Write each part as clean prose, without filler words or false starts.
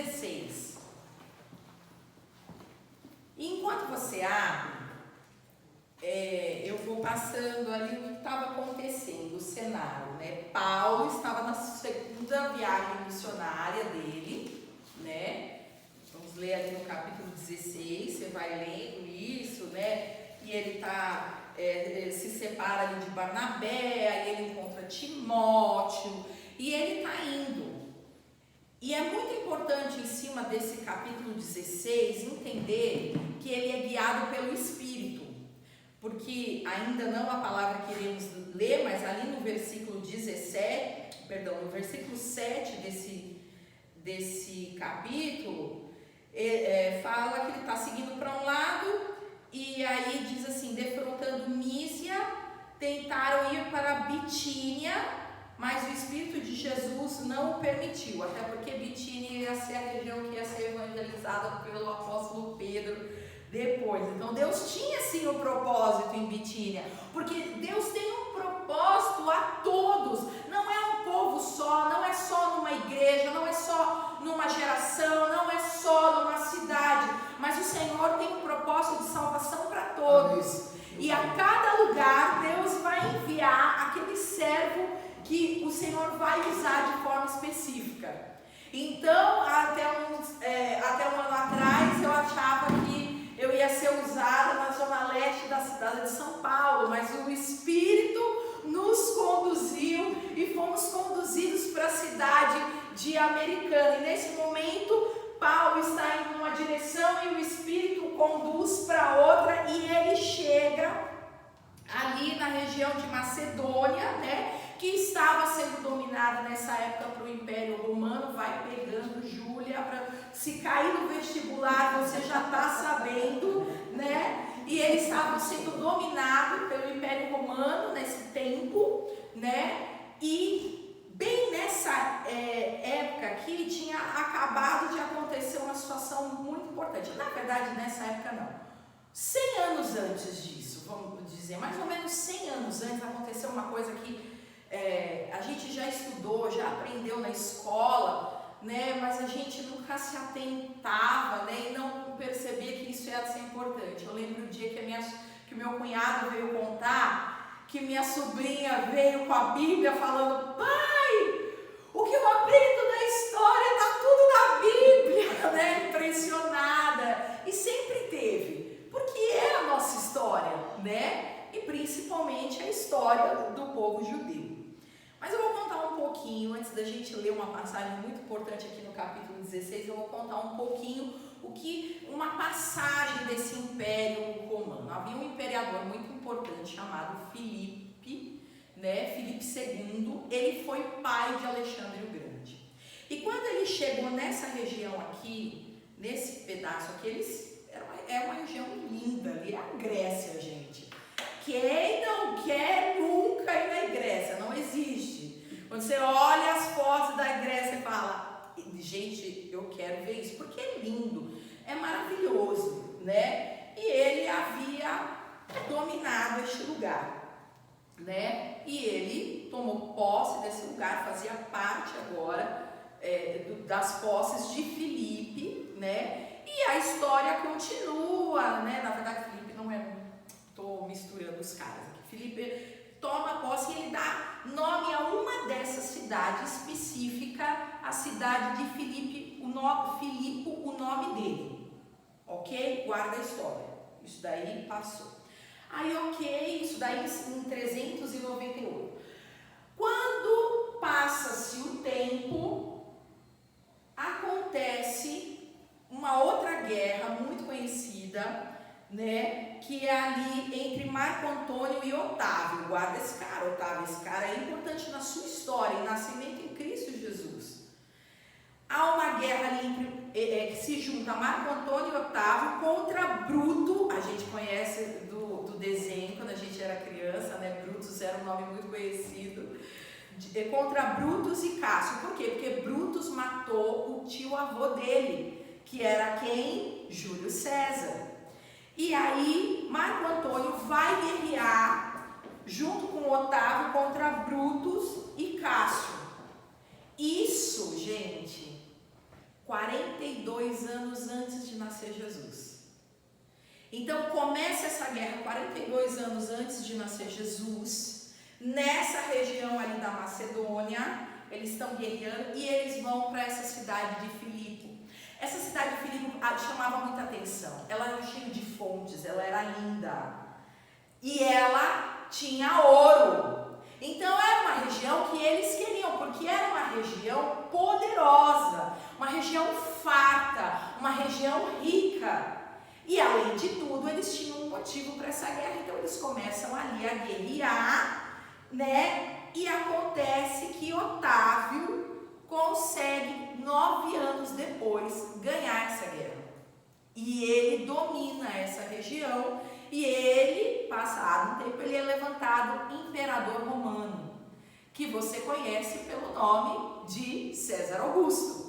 16. E enquanto você abre, eu vou passando ali o que estava acontecendo, o cenário, né? Paulo estava na segunda viagem missionária dele, né? Vamos ler ali no capítulo 16, você vai lendo isso, né? E ele ele se separa ali de Barnabé, aí ele encontra Timóteo, e ele está indo. E é muito importante, em cima desse capítulo 16, entender que ele é guiado pelo Espírito. Porque ainda não a palavra que iremos ler, mas ali no versículo 7 desse capítulo, fala que ele está seguindo para um lado, e aí diz assim: defrontando Mísia, tentaram ir para Bitínia, mas o Espírito de Jesus não o permitiu, até porque Bitínia ia ser a região que ia ser evangelizada pelo apóstolo Pedro depois. Então Deus tinha sim um propósito em Bitínia, porque Deus tem um propósito a todos, não é um povo só, não é só numa igreja, não é só numa geração, não é só numa cidade, mas o Senhor tem um propósito de salvação para todos. E a cada lugar Deus vai enviar aquele servo que o Senhor vai usar de forma específica. Então, até um ano atrás, eu achava que eu ia ser usada na zona leste da cidade de São Paulo, mas o Espírito nos conduziu e fomos conduzidos para a cidade de Americana. E nesse momento, Paulo está em uma direção e o Espírito conduz para outra, e ele chega ali na região de Macedônia, né, que estava sendo dominada nessa época para o Império Romano. Vai pegando, Júlia, para se cair no vestibular, você já está sabendo, né? E eles estavam sendo dominados pelo Império Romano nesse tempo, né? E bem nessa época aqui tinha acabado de acontecer uma situação muito importante. Na verdade, nessa época não. 100 anos antes disso, vamos dizer, mais ou menos 100 anos antes, aconteceu uma coisa que a gente já estudou, já aprendeu na escola, né, mas a gente nunca se atentava, né, e não percebia que isso ia ser importante. Eu lembro o dia que o meu cunhado veio contar que minha sobrinha veio com a Bíblia falando: pai, o que eu aprendo da história está tudo na Bíblia, né, impressionada. E sempre teve, porque é a nossa história, né, e principalmente a história do povo judeu. Mas eu vou contar um pouquinho, antes da gente ler uma passagem muito importante aqui no capítulo 16, eu vou contar um pouquinho uma passagem desse Império Romano. Havia um imperador muito importante chamado Filipe, né? Filipe II, ele foi pai de Alexandre o Grande. E quando ele chegou nessa região aqui, nesse pedaço aqui, é uma região linda, ali é a Grécia, gente. Quem não quer nunca ir na Grécia? Não existe. Quando você olha as fotos da Grécia e fala: gente, eu quero ver isso, porque é lindo, é maravilhoso, né? E ele havia dominado este lugar, né? E ele tomou posse desse lugar, fazia parte agora das posses de Filipe, né? E a história continua, né? Na verdade, Filipe não é... Estou misturando os caras aqui. Filipe toma posse e ele dá nome a uma dessas cidades específica, a cidade de Filipe, o nome dele. Ok? Guarda a história. Isso daí passou. Aí, ok, isso daí em 398. Quando passa-se o tempo, acontece uma outra guerra muito conhecida, né, que é ali entre Marco Antônio e Otávio. Guarda esse cara, Otávio. Esse cara é importante na sua história, em nascimento em Cristo Jesus. Há uma guerra ali que se junta Marco Antônio e Otávio contra Bruto. A gente conhece do desenho quando a gente era criança, né? Brutus era um nome muito conhecido. Contra Brutus e Cássio. Por quê? Porque Brutus matou o tio-avô dele, que era quem? Júlio César. E aí, Marco Antônio vai guerrear junto com Otávio contra Brutus e Cássio. Isso, gente, 40 nascer Jesus. Então começa essa guerra 42 anos antes de nascer Jesus, nessa região ali da Macedônia. Eles estão guerreando e eles vão para essa cidade de Filipe. Essa cidade de Filipe chamava muita atenção. Ela era cheia de fontes, ela era linda e ela tinha ouro. Então era uma região que eles queriam, porque era uma região poderosa, uma região farta, uma região rica. E além de tudo, eles tinham um motivo para essa guerra, então eles começam ali a guerrear, né? E acontece que Otávio consegue 9 anos depois ganhar essa guerra. E ele domina essa região e ele, passado um tempo, ele é levantado imperador romano, que você conhece pelo nome de César Augusto.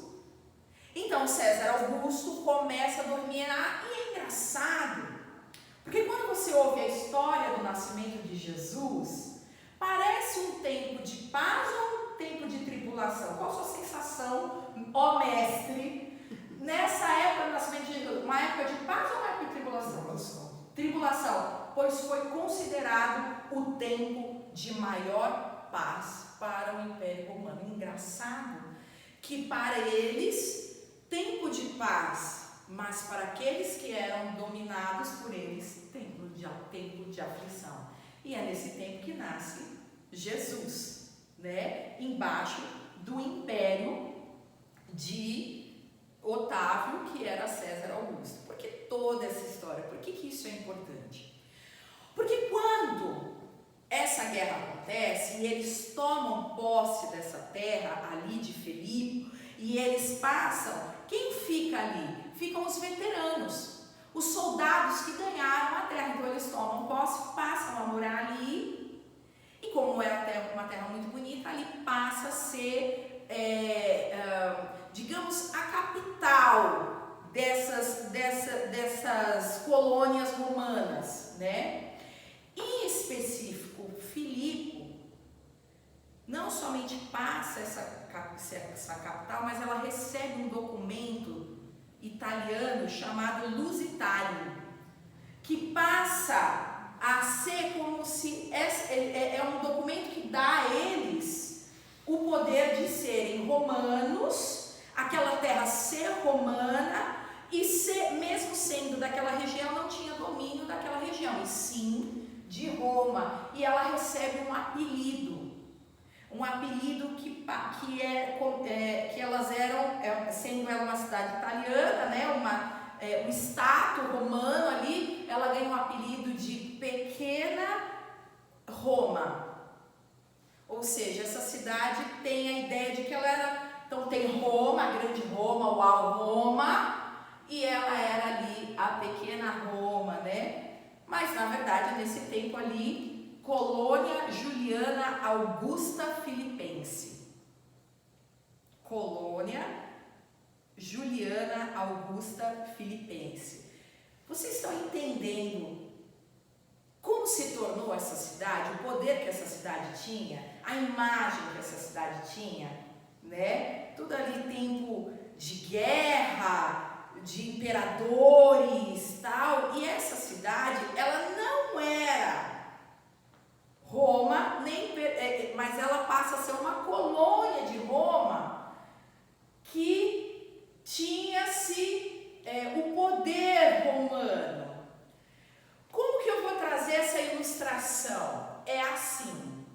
Então César Augusto começa a dominar e é engraçado, porque quando você ouve a história do nascimento de Jesus, parece um tempo de paz ou um tempo de tribulação? Qual a sua sensação, ó mestre, nessa época do nascimento de Jesus? Uma época de paz ou uma época de tribulação? Tribulação, pois foi considerado o tempo de maior paz para o Império Romano. Engraçado que para eles, tempo de paz, mas para aqueles que eram dominados por eles, tempo de aflição. E é nesse tempo que nasce Jesus, né? Embaixo do império de Otávio, que era César Augusto. Por que toda essa história? Por que isso é importante? Porque quando essa guerra acontece e eles tomam posse dessa terra ali de Filipe e eles passam, quem fica ali? Ficam os veteranos, os soldados que ganharam a terra. Então eles tomam posse, passam a morar ali, e como é uma terra muito bonita, ali passa a ser, digamos, a capital dessas colônias romanas, né? Em específico, Filipe não somente passa essa capital, mas ela recebe um documento italiano chamado Lusitario, que passa a ser como se é um documento que dá a eles o poder de serem romanos, aquela terra ser romana e mesmo sendo daquela região, não tinha domínio daquela região, e sim de Roma. E ela recebe um apelido que elas eram, sendo ela uma cidade italiana, né, um estado romano ali, ela ganha um apelido de Pequena Roma. Ou seja, essa cidade tem a ideia de que ela era, então tem Roma, a grande Roma, o Al Roma, e ela era ali a Pequena Roma, né? Mas na verdade nesse tempo ali, Colônia Juliana Augusta Filipense. Colônia Juliana Augusta Filipense. Vocês estão entendendo como se tornou essa cidade, o poder que essa cidade tinha, a imagem que essa cidade tinha, né? Tudo ali tempo de guerra, de imperadores, tal, e essa cidade, ela não era Roma, mas ela passa a ser uma colônia de Roma que tinha-se o poder romano. Como que eu vou trazer essa ilustração? É assim,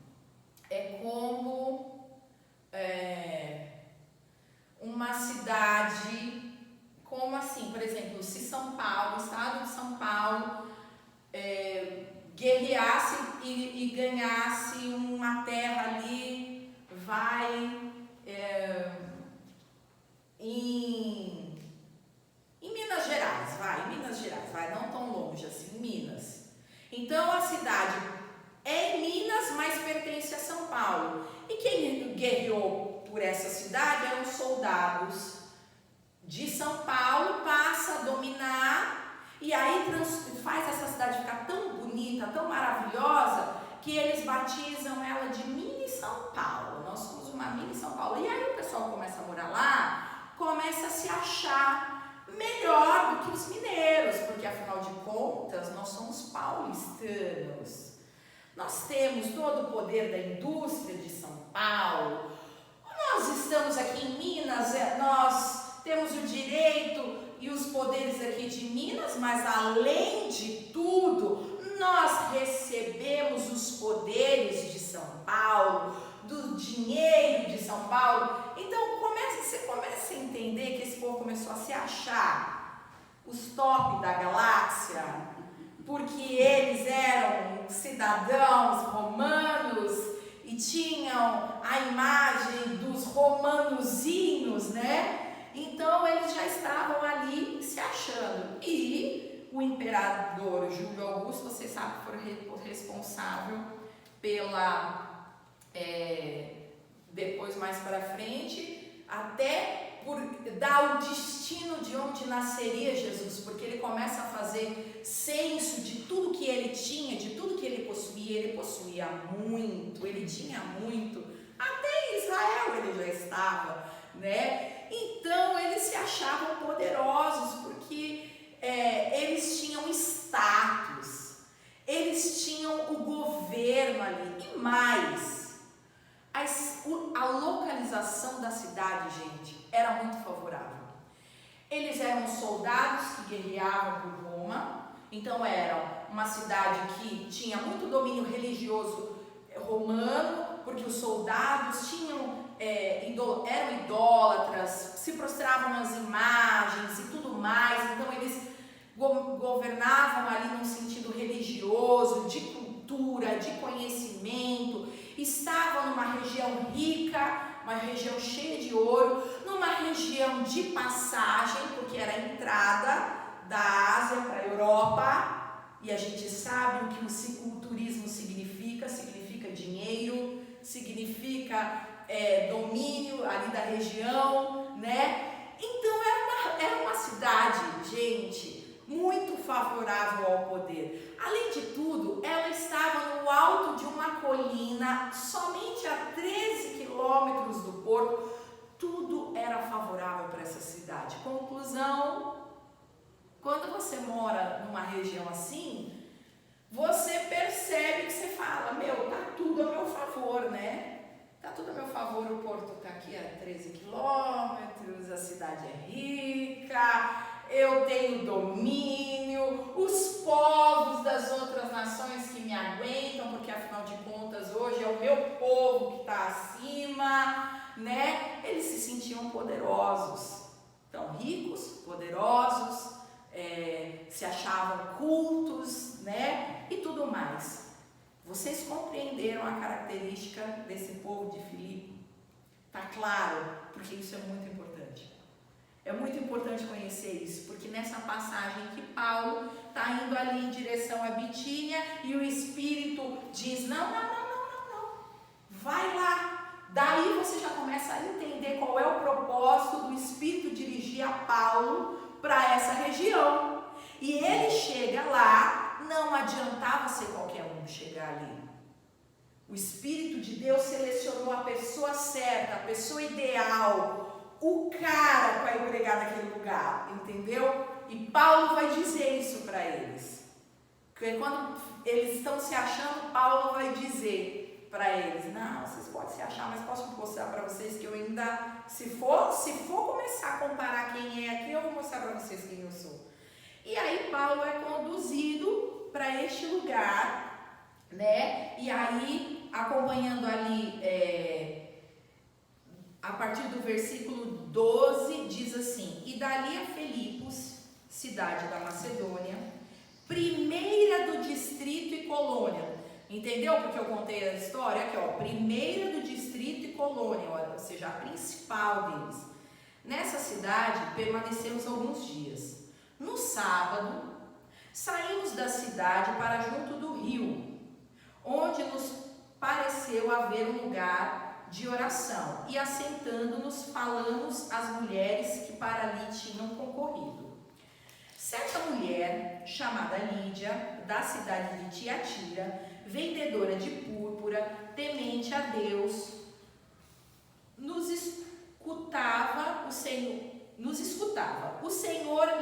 é como uma cidade, como assim, por exemplo, se São Paulo, o estado de São Paulo, guerreasse e ganhasse uma terra ali, em Minas Gerais, não tão longe assim, Minas. Então a cidade é em Minas, mas pertence a São Paulo. E quem guerreou por essa cidade eram soldados de São Paulo, passa a dominar, e aí faz essa cidade ficar tão bonita, tão maravilhosa, que eles batizam ela de Mini São Paulo. Nós somos uma Mini São Paulo. E aí o pessoal começa a morar lá, começa a se achar melhor do que os mineiros, porque afinal de contas nós somos paulistanos. Nós temos todo o poder da indústria de São Paulo. Nós estamos aqui em Minas, nós temos o direito e os poderes aqui de Minas, mas além de tudo, nós recebemos os poderes de São Paulo, do dinheiro de São Paulo. Então você começa a entender que esse povo começou a se achar os top da galáxia, porque eles eram cidadãos romanos e tinham a imagem dos romanozinhos, né? Então eles já estavam ali se achando. E o imperador Júlio Augusto, vocês sabem que foi responsável pela, depois mais para frente, até por dar o destino de onde nasceria Jesus, porque ele começa a fazer censo de tudo que ele tinha, de tudo que ele possuía muito, ele tinha muito, até em Israel ele já estava, né? Então eles se achavam poderosos, porque eles tinham status, eles tinham o governo ali, e mais, a localização da cidade, gente, era muito favorável. Eles eram soldados que guerreavam por Roma, então era uma cidade que tinha muito domínio religioso romano, porque os soldados eram idólatras, se prostravam nas imagens e tudo mais, então eles governavam ali num sentido religioso, de cultura, de conhecimento, estavam numa região rica, uma região cheia de ouro, numa região de passagem, porque era a entrada da Ásia para a Europa, e a gente sabe o que o turismo significa dinheiro, significa domínio ali da região, né? Então era uma cidade, gente, muito favorável ao poder. Além de tudo, ela estava no alto de uma colina, somente a 13 quilômetros do porto. Tudo era favorável para essa cidade. Conclusão, quando você mora numa região assim, você percebe que você fala, tá tudo a meu favor, né? Tá tudo a meu favor, o porto tá aqui a 13 quilômetros, a cidade é rica, eu tenho domínio, os povos das outras nações que me aguentam, porque afinal de contas hoje é o meu povo que está acima, né? Eles se sentiam poderosos, então ricos, poderosos, se achavam cultos, né? E tudo mais. Vocês compreenderam a característica desse povo de Filipe? Tá claro? Porque isso é muito importante. É muito importante conhecer isso, porque nessa passagem que Paulo está indo ali em direção a Bitínia e o Espírito diz, não, vai lá. Daí você já começa a entender qual é o propósito do Espírito dirigir a Paulo para essa região. E ele chega lá, não adiantava ser qualquer um chegar ali. O Espírito de Deus selecionou a pessoa certa, a pessoa ideal, o cara para ir pregar naquele lugar, entendeu? E Paulo vai dizer isso para eles. Porque quando eles estão se achando, Paulo vai dizer para eles, não, vocês podem se achar, mas posso mostrar para vocês que eu ainda, se for começar a comparar quem é aqui, eu vou mostrar para vocês quem eu sou. E aí Paulo é conduzido para este lugar, né? E aí, acompanhando ali, a partir do versículo 12, diz assim, e dali a Filipos, cidade da Macedônia, primeira do distrito e colônia. Entendeu porque eu contei a história? Aqui, ó, primeira do distrito e colônia, ou seja, a principal deles. Nessa cidade, permanecemos alguns dias. No sábado, saímos da cidade para junto do rio, onde nos pareceu haver um lugar de oração, e assentando-nos, falamos às mulheres que para ali tinham concorrido. Certa mulher, chamada Lídia, da cidade de Tiatira, vendedora de púrpura, temente a Deus, nos escutava. O Senhor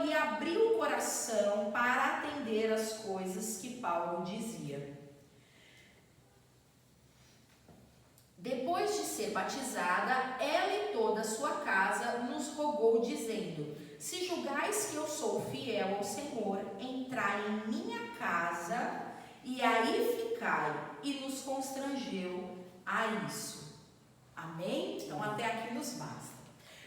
depois de ser batizada, ela e toda a sua casa nos rogou, dizendo: se julgais que eu sou fiel ao Senhor, entrai em minha casa e aí ficai. E nos constrangeu a isso. Amém? Então até aqui nos basta.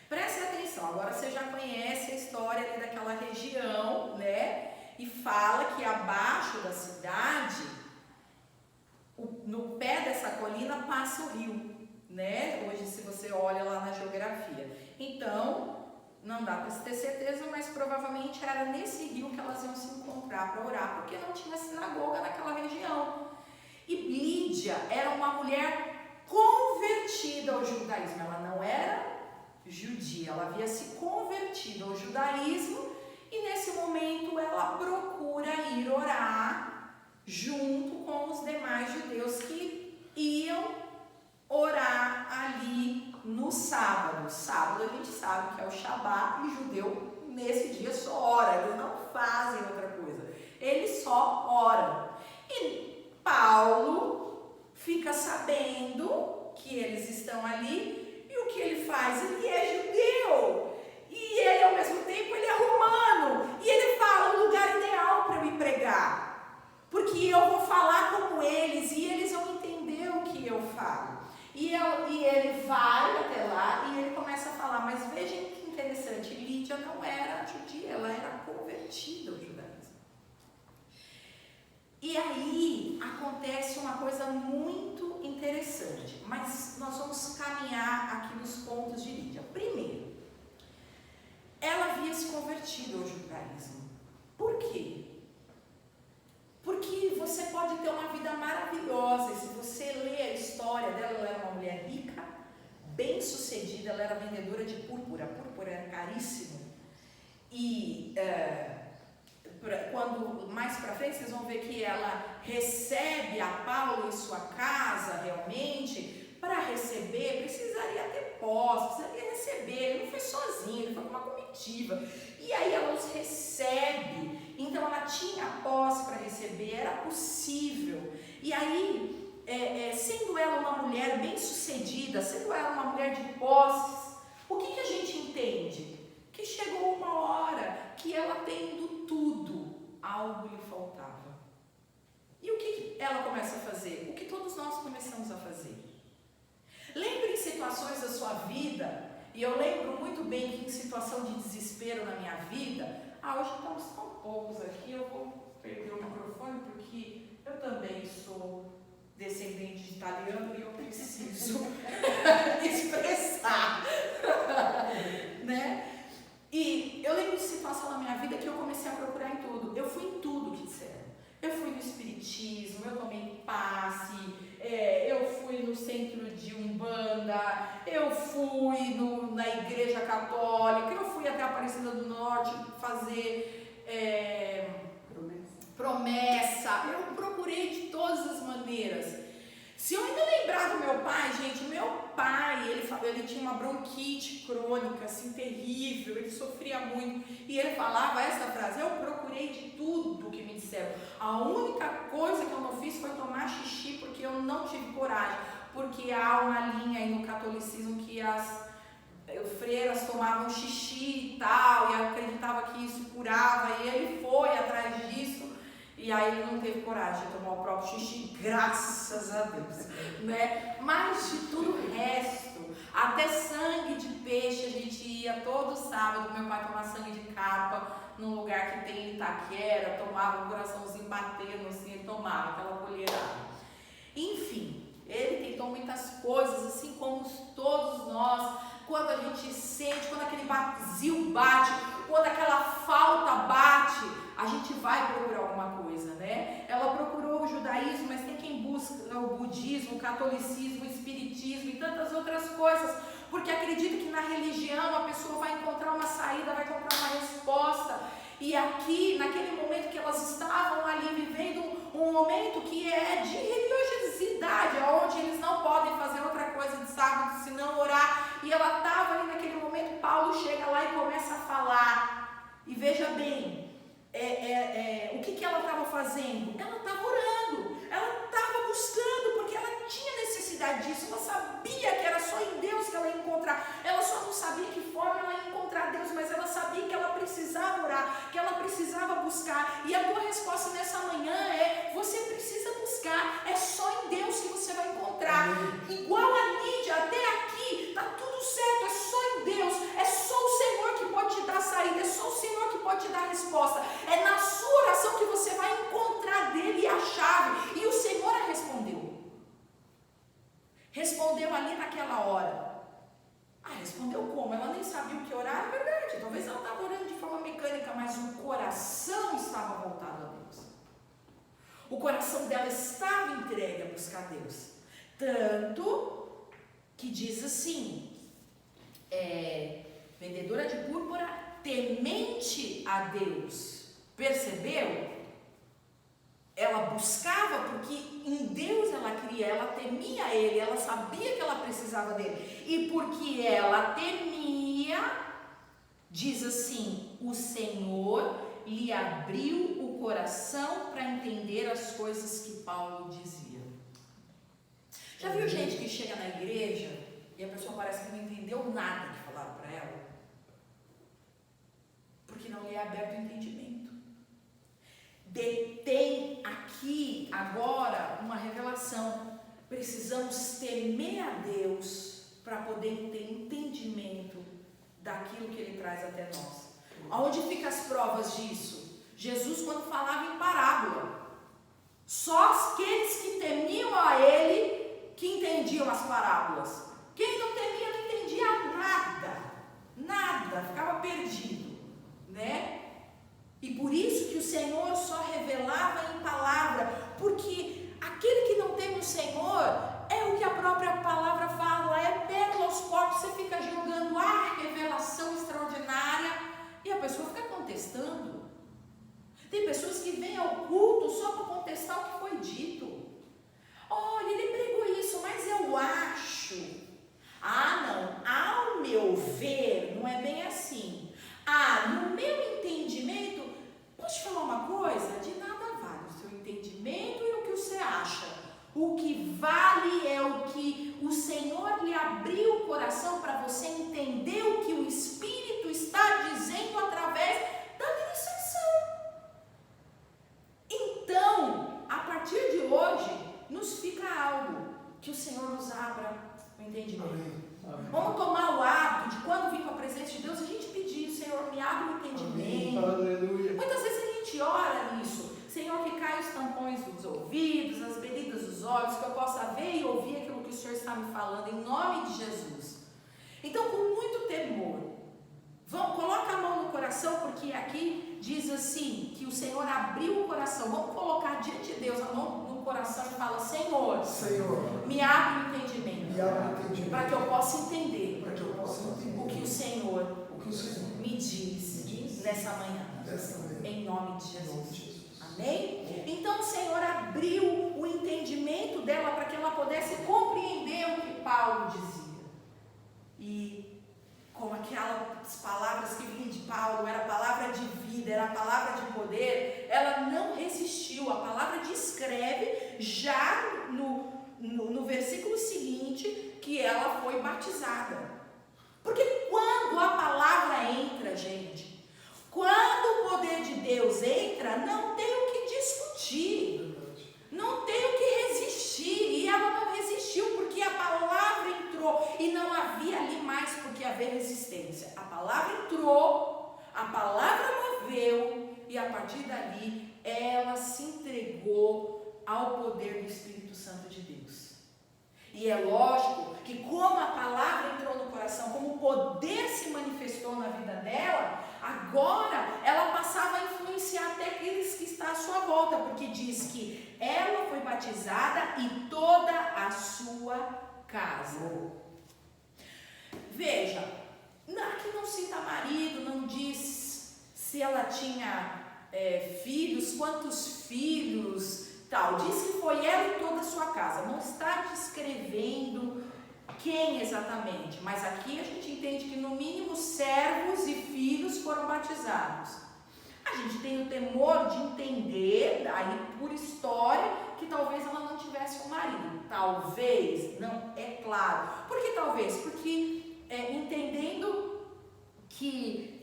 Preste atenção, agora você já conhece a história ali daquela região, né? E fala que abaixo da cidade, no pé dessa colina passa o rio, né? Hoje, se você olha lá na geografia. Então, não dá para ter certeza, mas provavelmente era nesse rio que elas iam se encontrar para orar, porque não tinha sinagoga naquela região. E Lídia era uma mulher convertida ao judaísmo. Ela não era judia, ela havia se convertido ao judaísmo e nesse momento ela procura ir orar junto com os demais judeus que iam orar ali no sábado. Sábado a gente sabe que é o Shabá e judeu nesse dia só ora, eles não fazem outra coisa, eles só oram. E Paulo fica sabendo que eles estão ali e o que ele faz? Ele é judeu e ele ao mesmo tempo ele é romano e ele fala o lugar ideal para me pregar, porque eu vou falar como eles e eles vão entender o que eu falo. E ele vai até lá e ele começa a falar, mas vejam que interessante, Lídia não era judia, ela era convertida ao judaísmo. E aí acontece uma coisa muito interessante, mas nós vamos caminhar aqui nos pontos de Lídia. Primeiro, ela havia se convertido ao judaísmo. Por quê? Porque você pode ter uma vida maravilhosa, e se você lê a história dela, ela era uma mulher rica, bem sucedida, ela era vendedora de púrpura, púrpura era caríssimo, e quando mais para frente vocês vão ver que ela recebe a Paulo em sua casa realmente. Para receber precisaria ter posse, precisaria receber, ele não foi sozinho, ele foi com uma comitiva, e aí ela os recebe, então ela tinha posse para receber, era possível. E aí, sendo ela uma mulher bem sucedida, sendo ela uma mulher de posses, o que a gente entende? Que chegou uma hora que ela tendo tudo, algo lhe faltava. E o que ela começa a fazer? O que todos nós começamos a fazer. Lembre em situações da sua vida, e eu lembro muito bem que em situação de desespero na minha vida, hoje estamos tão poucos aqui, eu vou perder o microfone porque eu também sou descendente de italiano e eu preciso expressar, né? E eu lembro de situação na minha vida que eu comecei a procurar em tudo. Eu fui em tudo que disseram. Eu fui no espiritismo, eu tomei passe, eu fui no centro de Umbanda, eu fui na igreja católica, eu fui até Aparecida do Norte fazer promessa. Eu procurei de todas as maneiras. Se eu ainda lembrar do meu pai, gente, o meu pai, ele tinha uma bronquite crônica, assim, terrível, ele sofria muito, e ele falava essa frase: eu procurei de tudo que me disseram, a única coisa que eu não fiz foi tomar xixi, porque eu não tive coragem, porque há uma linha aí no catolicismo que as freiras tomavam xixi e tal, e acreditava que isso curava, e ele foi atrás disso. E aí ele não teve coragem de tomar o próprio xixi, graças a Deus, né? Mas de tudo o resto, até sangue de peixe, a gente ia todo sábado, meu pai tomar sangue de carpa, num lugar que tem em Itaquera, tomava um coraçãozinho batendo assim, ele tomava aquela colherada. Enfim, ele tentou muitas coisas, assim como todos nós, quando a gente sente, quando aquele vazio bate, quando aquela falta bate, a gente vai procurar alguma coisa, né? Ela procurou o judaísmo, mas tem quem busca o budismo, o catolicismo, o espiritismo e tantas outras coisas, porque acredita que na religião a pessoa vai encontrar uma saída, vai encontrar uma resposta. E aqui, naquele momento que elas estavam ali vivendo um momento que é de religiosidade, onde eles não podem fazer outra coisa de sábado senão orar, e ela estava ali naquele momento, Paulo chega lá e começa a falar, e veja bem, o que ela estava fazendo? Ela estava orando, ela estava buscando, porque ela tinha necessidade disso, ela sabia que buscar. E a tua resposta nessa manhã é: você precisa buscar. É só em Deus que você vai encontrar. Igual a Lídia, até aqui está tudo certo. É só em Deus. É só o Senhor que pode te dar saída. É só o Senhor que pode te dar resposta. É na sua oração que você vai encontrar dele a chave. E o Senhor a respondeu. Respondeu ali naquela hora. Respondeu como? Ela nem sabia o que orar, é verdade. Talvez ela estava orando de forma mecânica, mas o coração estava voltado a Deus. O coração dela estava entregue a buscar Deus. Tanto que diz assim, vendedora de púrpura, temente a Deus. Percebeu? Ela buscava porque em Deus ela cria, ela temia Ele, ela sabia que ela precisava dele. E porque ela temia, diz assim, o Senhor lhe abriu o coração para entender as coisas que Paulo dizia. Já viu gente que chega na igreja e a pessoa parece que não entendeu nada que falaram para ela? Porque não lhe é aberto o entendimento. Tem aqui agora uma revelação. Precisamos temer a Deus para poder ter entendimento daquilo que Ele traz até nós. Aonde ficam as provas disso? Jesus, quando falava em parábola, só aqueles que temiam a Ele que entendiam as parábolas. Quem não temia não entendia nada, ficava perdido, né? E por isso que o Senhor só revelava em palavra, porque aquele que não teme o Senhor, é o que a própria palavra fala, é pérola aos porcos, você fica jogando revelação extraordinária, e a pessoa fica contestando. Tem pessoas que vêm ao culto só para contestar o que foi dito. Olha, ele pregou isso, mas eu acho. Não, ao meu ver, não é bem assim. No meu entendimento, posso te falar uma coisa? De nada vale o seu entendimento e o que você acha. O que vale é o que o Senhor lhe abriu o coração para você entender o que o Espírito está dizendo através da ministração. Então, a partir de hoje, nos fica algo que o Senhor nos abra o entendimento. Amém. Vamos tomar o hábito de quando vir para a presença de Deus, a gente pedir: Senhor, me abre o entendimento. Aleluia. Muitas vezes a gente ora nisso: Senhor, que caia os tampões dos ouvidos, as beridas dos olhos, que eu possa ver e ouvir aquilo que o Senhor está me falando, em nome de Jesus. Então, com muito temor, coloca a mão no coração, porque aqui diz assim, que o Senhor abriu o coração. Vamos colocar diante de Deus a mão no coração e fala: Senhor, me abre o entendimento, para que eu possa entender, o que o Senhor me diz nessa manhã, em nome de Jesus. Amém? Então o Senhor abriu o entendimento dela para que ela pudesse compreender o que Paulo dizia. E como aquelas palavras que vinham de Paulo, era palavra de vida, era palavra de poder, ela não resistiu. A palavra descreve já no versículo seguinte que ela foi batizada. Porque quando a palavra entra, gente, quando o poder de Deus entra, não tem o que discutir, não tem o que resistir. E ela não resistiu porque a palavra entrou, e não havia ali mais porque haver resistência. A palavra entrou, a palavra moveu, e a partir dali ela se entregou ao poder do Espírito Santo de Deus. E é lógico que como a palavra entrou no coração, como o poder se manifestou na vida dela, agora ela passava a influenciar até aqueles que estão à sua volta, porque diz que ela foi batizada e toda a sua casa. Veja, aqui não cita marido, não diz se ela tinha filhos, quantos filhos, tal. Diz que foi ela e toda a sua casa. Não está descrevendo quem exatamente, mas aqui a gente entende que no mínimo servos e filhos foram batizados. A gente tem o temor de entender, aí por história, que talvez ela não tivesse um marido. Talvez, não é claro. Por que talvez? Porque entendendo que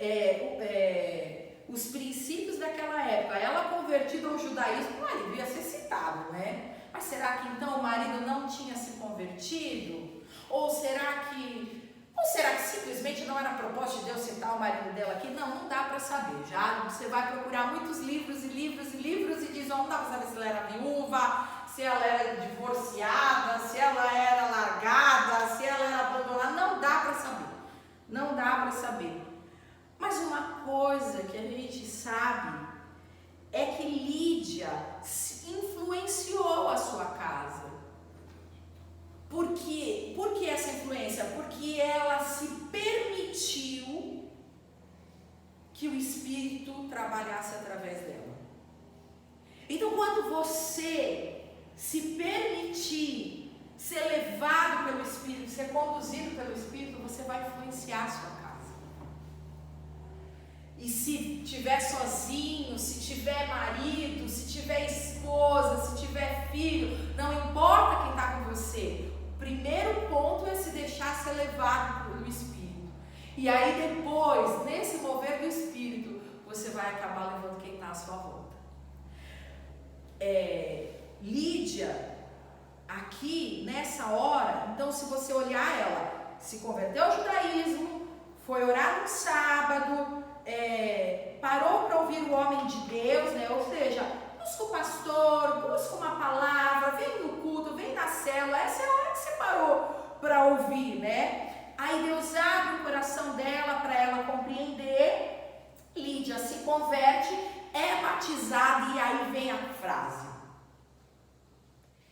os princípios daquela época. Ela convertida ao judaísmo, o marido ia ser citado, né? Mas será que então o marido não tinha se convertido? Ou será que simplesmente não era propósito de Deus citar o marido dela aqui? Não dá para saber. Já você vai procurar muitos livros e livros e livros e diz, não dá para saber se ela era viúva, se ela era divorciada, se ela era largada, se ela era abandonada. Não dá para saber. Não dá para saber. Mas uma coisa que a gente sabe é que Lídia influenciou a sua casa. Por quê? Por que essa influência? Porque ela se permitiu que o Espírito trabalhasse através dela. Então, quando você se permitir ser levado pelo Espírito, ser conduzido pelo Espírito, você vai influenciar a sua casa. E se tiver sozinho, se tiver marido, se tiver esposa, se tiver filho, não importa quem está com você. O primeiro ponto é se deixar ser levado pelo Espírito. E aí depois, nesse mover do Espírito, você vai acabar levando quem está à sua volta. Lídia, aqui, nessa hora, então se você olhar, ela se converteu ao judaísmo, foi orar no sábado, parou para ouvir o homem de Deus, né? Ou seja, busca o pastor, busca uma palavra, vem no culto, vem na célula. Essa é a hora que você parou para ouvir, né? Aí Deus abre o coração dela para ela compreender. Lídia se converte, é batizada, e aí vem a frase.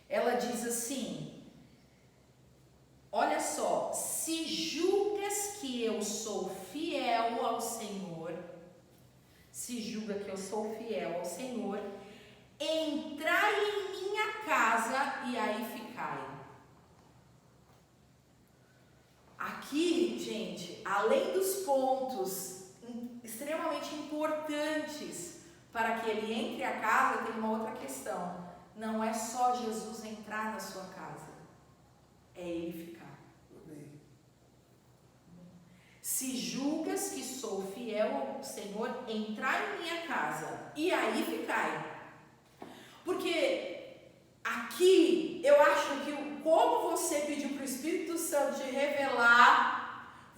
Ela diz assim: olha só, se julgas que eu sou fiel ao Senhor, se julga que eu sou fiel ao Senhor, entrai em minha casa e aí ficai. Aqui, gente, além dos pontos extremamente importantes para que ele entre a casa, tem uma outra questão. Não é só Jesus entrar na sua casa, é ele ficar. Se julgas que sou fiel ao Senhor, entrai em minha casa e aí ficai. Porque aqui eu acho que como você pediu para o Espírito Santo te revelar,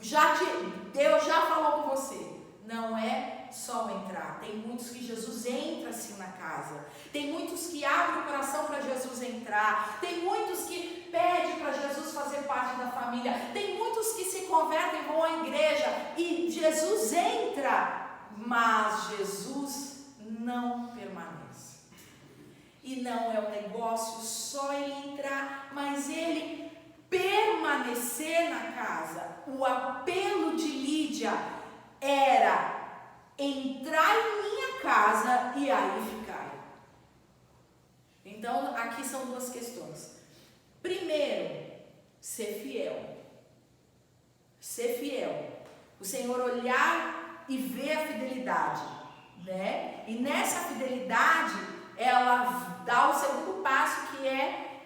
Deus já falou com você. Não é só entrar. Tem muitos que Jesus entra assim na casa. Tem muitos que abrem o coração para Jesus entrar. Tem muitos que pedem para Jesus fazer parte da família. Tem muitos que se convertem, vão à igreja e Jesus entra, mas Jesus não permanece. E não é um negócio só ele entrar, mas ele permanecer na casa. O apelo de Lídia era: entrar em minha casa e aí ficar. Então, aqui são duas questões. Primeiro, ser fiel. Ser fiel. O Senhor olhar e ver a fidelidade, né? E nessa fidelidade, ela dá o segundo passo, que é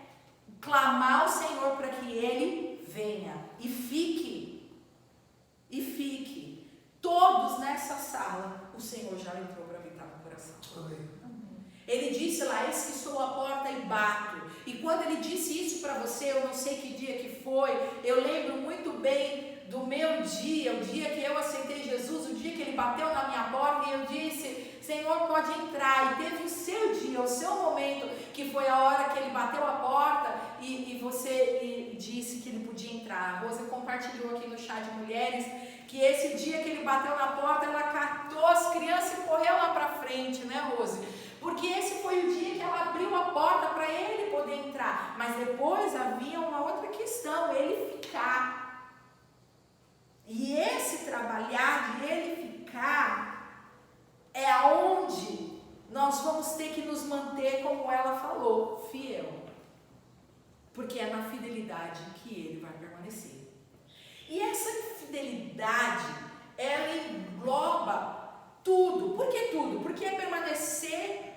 clamar ao Senhor para que Ele venha e fique. E fique. Todos nessa sala, o Senhor já entrou para habitar no coração. Amém. Ele disse lá: eis que estou à porta e bato. E quando ele disse isso para você, eu não sei que dia que foi, eu lembro muito bem do meu dia, o dia que eu aceitei Jesus, o dia que ele bateu na minha porta e eu disse: Senhor, pode entrar. E teve o seu dia, o seu momento, que foi a hora que ele bateu a porta e você disse que ele podia entrar. A Rosa compartilhou aqui no chá de mulheres que esse dia que ele bateu na porta, ela catou as crianças e correu lá para frente, né, Rose? Porque esse foi o dia que ela abriu a porta para ele poder entrar. Mas depois havia uma outra questão: ele ficar. E esse trabalhar de ele ficar é aonde nós vamos ter que nos manter, como ela falou, fiel. Porque é na fidelidade que ele vai permanecer. E essa fidelidade, ela engloba tudo. Por que tudo? Porque é permanecer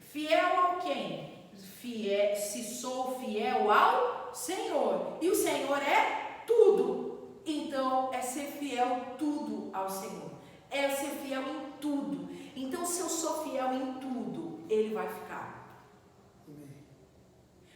fiel ao quem? Fiel, se sou fiel ao Senhor. E o Senhor é tudo. Então, é ser fiel tudo ao Senhor. É ser fiel em tudo. sou fiel em tudo, ele vai ficar.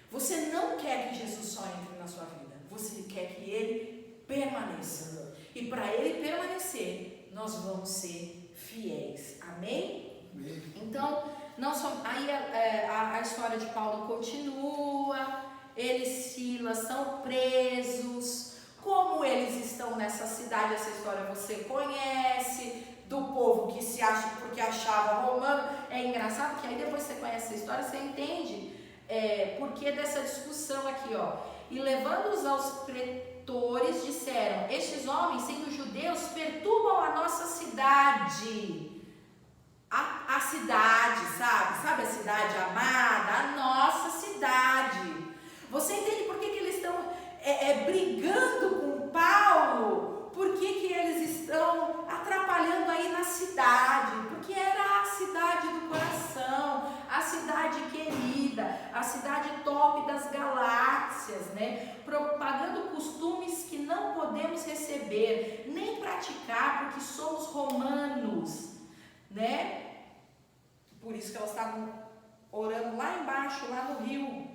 Você não quer que Jesus só entre na sua vida, você quer que ele permaneça. E para ele permanecer, nós vamos ser fiéis. Amém? Então, não só, aí a história de Paulo continua, ele e Silas são presos. Como eles estão nessa cidade, essa história você conhece, do povo que se acha, porque achava romano. É engraçado que aí depois você conhece essa história, você entende porquê dessa discussão aqui, ó. E levando-os aos pretores, disseram: estes homens, sendo judeus, perturbam a nossa cidade. A cidade, sabe a cidade amada, a nossa cidade. Você entende por que eles estão brigando com Paulo? Por que eles estão atrapalhando aí na cidade? Porque era a cidade do coração, a cidade querida, a cidade top das galáxias, né? Propagando costumes que não podemos receber, nem praticar, porque somos romanos, né? Por isso que elas estavam orando lá embaixo, lá no rio,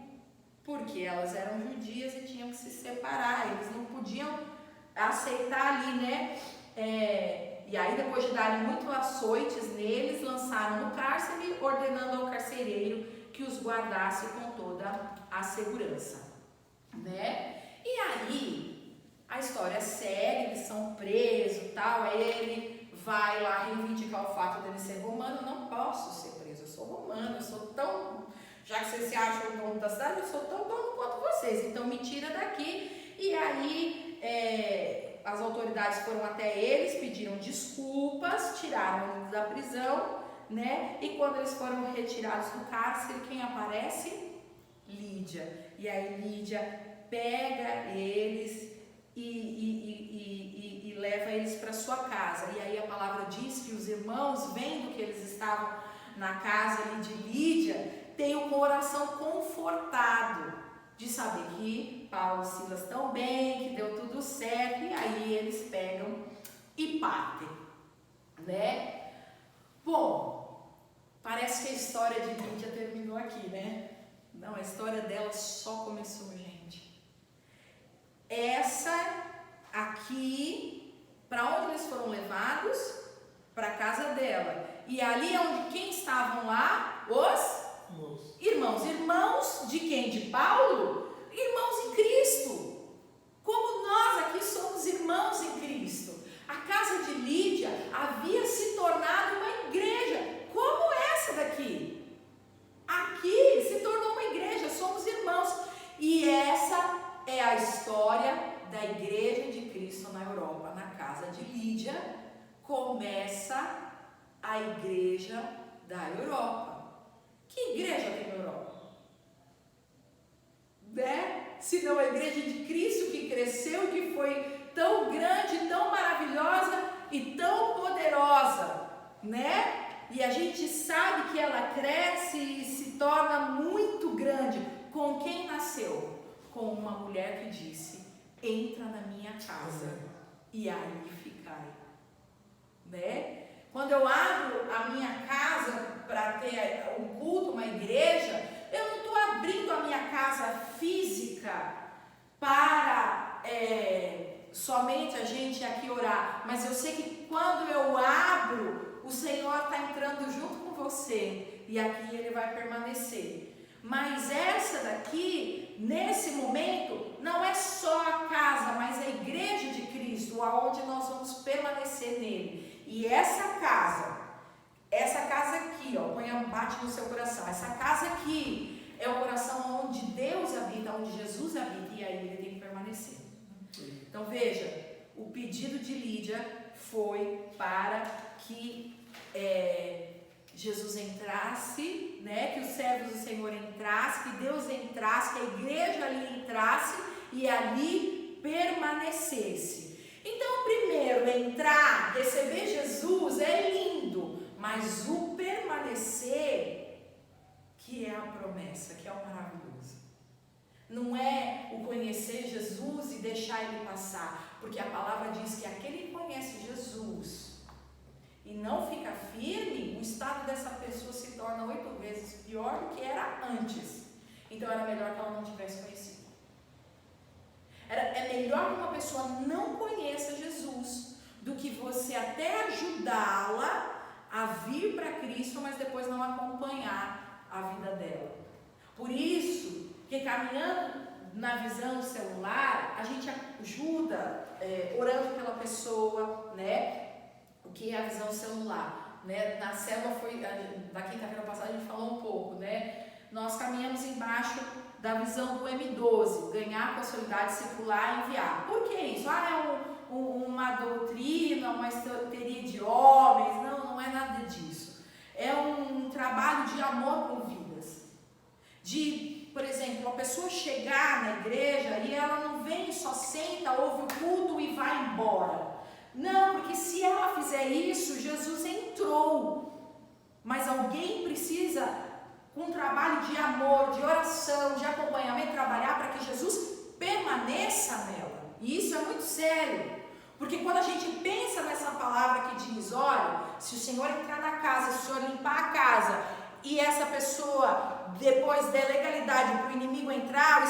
porque elas eram judias e tinham que se separar, eles não podiam aceitar ali, né? E aí, depois de darem muito açoites neles, lançaram no cárcere, ordenando ao carcereiro que os guardasse com toda a segurança, né? E aí, a história segue, eles são presos e tal, ele vai lá reivindicar o fato dele ser romano. Eu não posso ser preso, eu sou romano, eu sou tão... Já que vocês se acham o dono da cidade, eu sou tão dono quanto vocês, então me tira daqui. E aí as autoridades foram até eles, pediram desculpas, tiraram eles da prisão, né? E quando eles foram retirados do cárcere, quem aparece? Lídia. E aí Lídia pega eles e leva eles para sua casa. E aí a palavra diz que os irmãos, vendo que eles estavam na casa ali de Lídia, tem o coração confortado de saber que Paulo e Silas estão bem, que deu tudo certo, e aí eles pegam e partem, né? Bom, parece que a história de Lídia terminou aqui, né? Não, a história dela só começou, gente. Essa aqui, para onde eles foram levados? Para a casa dela. E ali é onde quem estavam lá? Os irmãos de quem? De Paulo? Irmãos em Cristo. Como nós aqui somos irmãos em Cristo. A casa de Lídia havia se tornado uma igreja, como essa daqui. Aqui se tornou uma igreja, somos irmãos. E essa é a história da igreja de Cristo na Europa. Na casa de Lídia começa a igreja da Europa. Que igreja tem na Europa? Né? Se não a igreja de Cristo, que cresceu, que foi tão grande, tão maravilhosa e tão poderosa, né? E a gente sabe que ela cresce e se torna muito grande. Com quem nasceu? Com uma mulher que disse: entra na minha casa e aí ficai, né? Quando eu abro a minha casa para ter um culto, uma igreja, eu não estou abrindo a minha casa física para somente a gente aqui orar, mas eu sei que quando eu abro, o Senhor está entrando junto com você e aqui Ele vai permanecer. Mas essa daqui, nesse momento, não é só a casa, mas a igreja de Cristo, aonde nós vamos permanecer nele. E essa casa aqui, ó, bate no seu coração. Essa casa aqui é o coração onde Deus habita, onde Jesus habita, e aí ele tem que permanecer. Então veja, o pedido de Lídia foi para que Jesus entrasse, né, que os servos do Senhor entrassem, que Deus entrasse, que a igreja ali entrasse e ali permanecesse. Então, primeiro, entrar, receber Jesus é lindo, mas o permanecer, que é a promessa, que é o maravilhoso. Não é o conhecer Jesus e deixar ele passar, porque a palavra diz que aquele que conhece Jesus, e não fica firme, o estado dessa pessoa se torna 8 vezes pior do que era antes. Então era melhor que ela não tivesse conhecido. É melhor que uma pessoa não conheça Jesus do que você até ajudá-la a vir para Cristo, mas depois não acompanhar a vida dela. Por isso que caminhando na visão celular, a gente ajuda orando pela pessoa, né? O que é a visão celular, né? Na célula da quinta-feira passada a gente falou um pouco, né? Nós caminhamos embaixo da visão do M12, ganhar consolidar, discipular e enviar. Por que isso? É uma doutrina, uma esoteria de homens? Não é nada disso. É um trabalho de amor com vidas. Por exemplo, a pessoa chegar na igreja e ela não vem, só senta, ouve o culto e vai embora. Não, porque se ela fizer isso, Jesus entrou. Mas alguém precisa, com um trabalho de amor, de oração, de acompanhamento, trabalhar para que Jesus permaneça nela. E isso é muito sério. Porque quando a gente pensa nessa palavra que diz, olha, se o Senhor entrar na casa, se o Senhor limpar a casa, e essa pessoa, depois da legalidade para o inimigo entrar,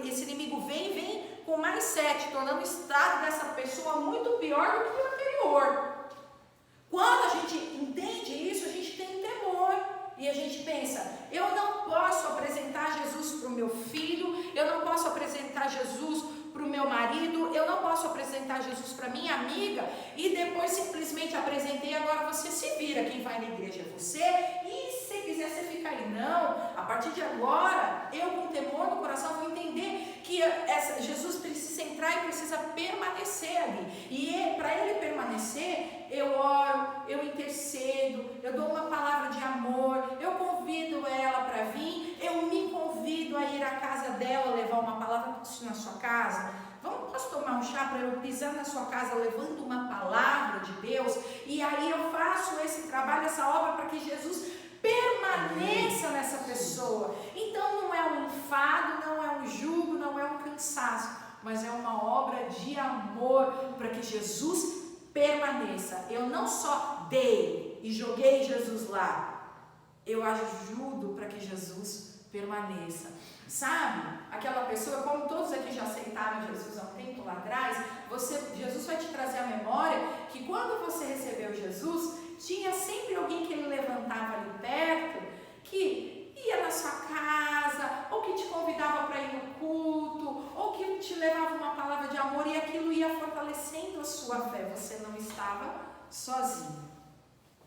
esse inimigo vem com mais 7, tornando o estado dessa pessoa muito pior do que o anterior. Quando a gente entende isso, a gente tem temor. E a gente pensa, eu não posso apresentar Jesus para o meu filho, eu não posso apresentar Jesus para o meu marido, eu não posso apresentar Jesus para minha amiga, e depois simplesmente apresentei, agora você se vira, quem vai na igreja é você, e se quiser você fica aí. Não, a partir de agora, eu com temor no coração vou entender que Jesus precisa entrar e precisa permanecer ali, e para ele permanecer, eu oro, eu intercedo, eu dou uma palavra de amor, eu convido ela para vir, eu me convido a ir à casa dela, levar uma palavra na sua casa. Posso tomar um chá para eu pisar na sua casa levando uma palavra de Deus? E aí eu faço esse trabalho, essa obra para que Jesus permaneça nessa pessoa. Então não é um enfado, não é um jugo, não é um cansaço, mas é uma obra de amor para que Jesus permaneça. Eu não só dei e joguei Jesus lá, eu ajudo para que Jesus permaneça. Sabe, aquela pessoa, como todos aqui já aceitaram Jesus há um tempo lá atrás, Jesus vai te trazer à memória que quando você recebeu Jesus, tinha sempre alguém que ele levantava ali perto, que ia na sua casa, ou que te convidava para ir no culto, ou que te levava uma palavra de amor, e aquilo ia fortalecendo a sua fé. Você não estava sozinho,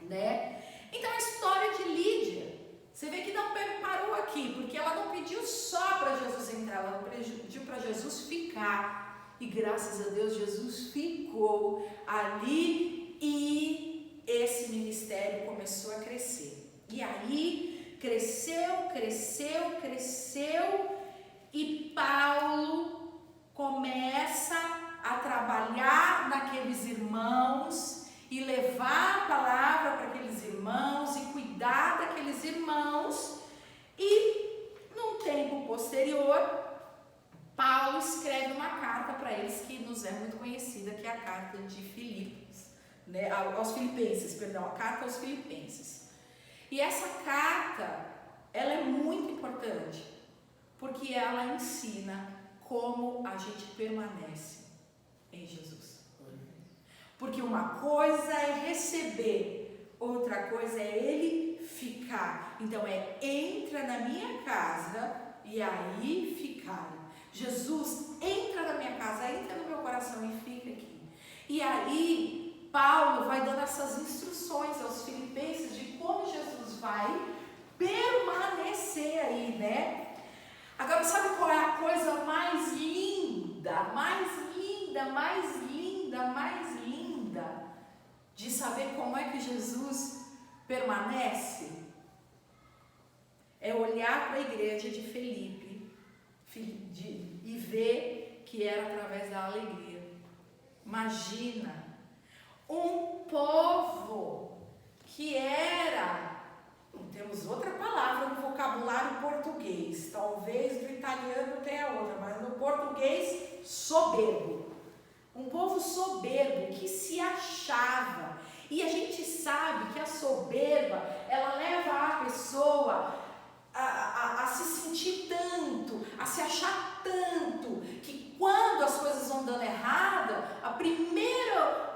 né? Então a história de Lídia, você vê que não parou aqui, porque ela não pediu só para Jesus entrar, ela pediu para Jesus ficar. E graças a Deus, Jesus ficou ali e esse ministério começou a crescer. E aí, cresceu, e Paulo começa a trabalhar naqueles irmãos e levar a palavra para aqueles irmãos e cuidar daqueles irmãos. E num tempo posterior, Paulo escreve uma carta para eles que nos é muito conhecida, que é a carta de Filipos, né? Aos Filipenses, perdão, a carta aos Filipenses. E essa carta, ela é muito importante, porque ela ensina como a gente permanece em Jesus. Porque uma coisa é receber, outra coisa é ele ficar. Então entra na minha casa e aí ficar. Jesus entra na minha casa, entra no meu coração e fica aqui. E aí Paulo vai dando essas instruções aos filipenses de como Jesus vai permanecer aí, né? Agora, sabe qual é a coisa mais linda, de saber como é que Jesus permanece? É olhar para a igreja de Filipe e ver que era através da alegria. Imagina, um povo que era, temos outra palavra no vocabulário português, talvez do italiano tenha outra, mas no português, soberbo. Um povo soberbo que se achava E a gente sabe que a soberba, ela leva a pessoa a se sentir tanto, a se achar tanto, que quando as coisas vão dando errada, a primeiro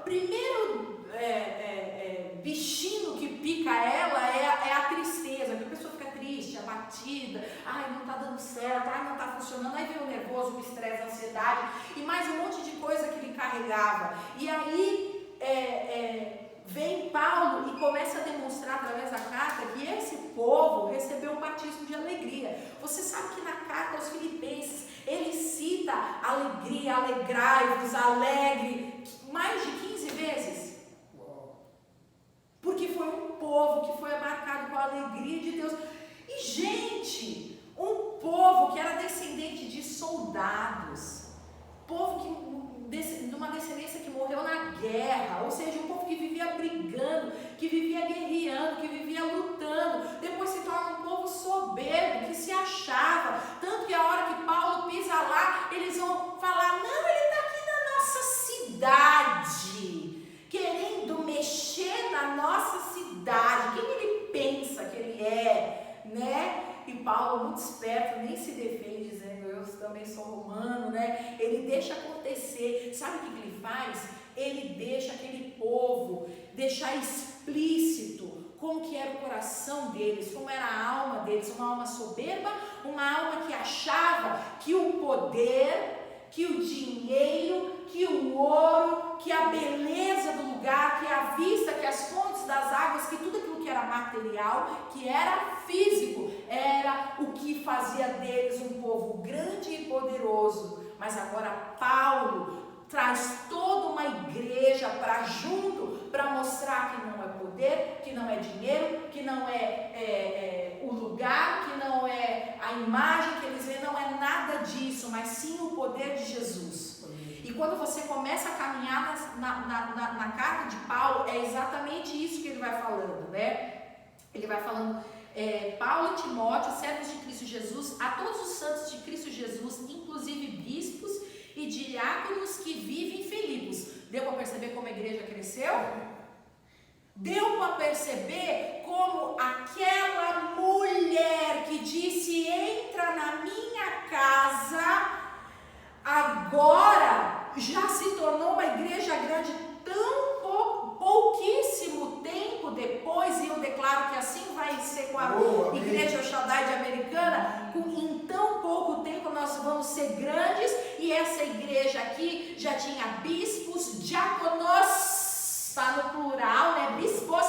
bichinho que pica ela é a tristeza, que a pessoa fica triste, abatida, ai, não está dando certo, ai, não está funcionando, aí vem o nervoso, o estresse, a ansiedade e mais um monte de coisa que ele carregava. E aí vem Paulo e começa a demonstrar através da carta que esse povo recebeu o batismo de alegria. Você sabe que na carta aos Filipenses ele cita alegria, alegrai-vos, alegre, mais de 15 vezes. Porque foi um povo que foi marcado com a alegria de Deus. E gente, um povo que era descendente de soldados, povo numa descendência que morreu na guerra, ou seja, um povo que vivia brigando, que vivia guerreando, que vivia lutando, depois se torna um povo soberbo, que se achava, tanto que a hora que Paulo pisa lá, eles vão falar, não, ele está aqui na nossa cidade, querendo mexer na nossa cidade, quem ele pensa que ele é, né? E Paulo, muito esperto, nem se defende, dizendo, eu também sou romano, né? Ele deixa acontecer. Sabe o que ele faz? Ele deixa aquele povo, deixar explícito como que era o coração deles, como era a alma deles, uma alma soberba, uma alma que achava que o poder, que o dinheiro, que o ouro, que a beleza do lugar, que a vista, que as fontes das águas, que tudo aquilo que era material, que era físico, era o que fazia deles um povo grande e poderoso. Mas agora Paulo traz toda uma igreja para junto, para mostrar que não é poder, que não é dinheiro, que não é o lugar, que não é a imagem que eles veem, não é nada disso, mas sim o poder de Jesus. E quando você começa a caminhar na carta de Paulo, é exatamente isso que ele vai falando, né? Ele vai falando, Paulo e Timóteo, servos de Cristo Jesus, a todos os santos de Cristo Jesus, inclusive bispos e diáconos que vivem em Filipos. Deu para perceber como a igreja cresceu? Deu para perceber como aquela mulher que disse, entra na minha casa, agora já se tornou uma igreja grande tão pouquíssimo tempo depois, e eu declaro que assim vai ser com a igreja Shaddai de Americana, em tão pouco tempo nós vamos ser grandes, e essa igreja aqui já tinha bispos, diáconos, está no plural, né, bispos,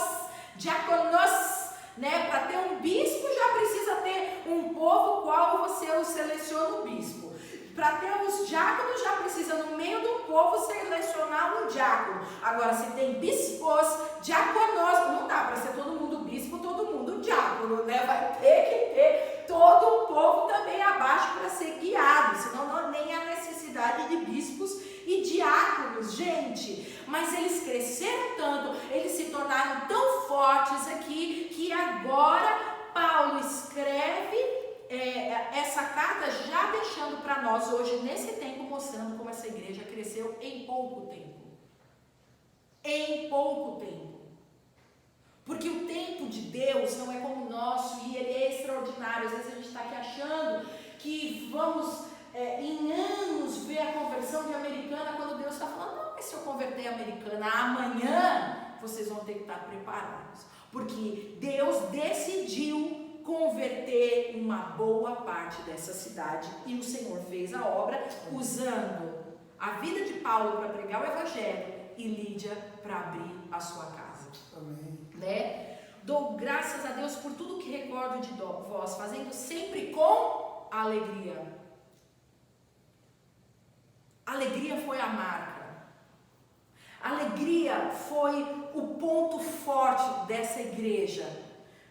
diáconos, né, para ter um bispo já precisa ter um povo qual você o seleciona o bispo. Para ter os diáconos já precisa no meio do povo selecionar um diácono. Agora se tem bispos, diáconos, não dá para ser todo mundo bispo, todo mundo diácono, né? Vai ter que ter todo o povo também abaixo para ser guiado, senão não nem há necessidade de bispos e diáconos, gente. Mas eles cresceram tanto, eles se tornaram tão fortes aqui, que agora Paulo escreve essa carta já deixando para nós hoje, nesse tempo, mostrando como essa igreja cresceu em pouco tempo. Em pouco tempo. Porque o tempo de Deus não é como o nosso, e ele é extraordinário. Às vezes a gente está aqui achando que vamos em anos ver a conversão de Americana, quando Deus está falando, não, mas se eu converter a Americana amanhã, vocês vão ter que estar preparados. Porque Deus decidiu converter uma boa parte dessa cidade, e o Senhor fez a obra usando a vida de Paulo para pregar o evangelho e Lídia para abrir a sua casa. Amém. Né? Dou graças a Deus por tudo que recordo de vós, fazendo sempre com alegria. Alegria foi a marca. Alegria foi o ponto forte dessa igreja.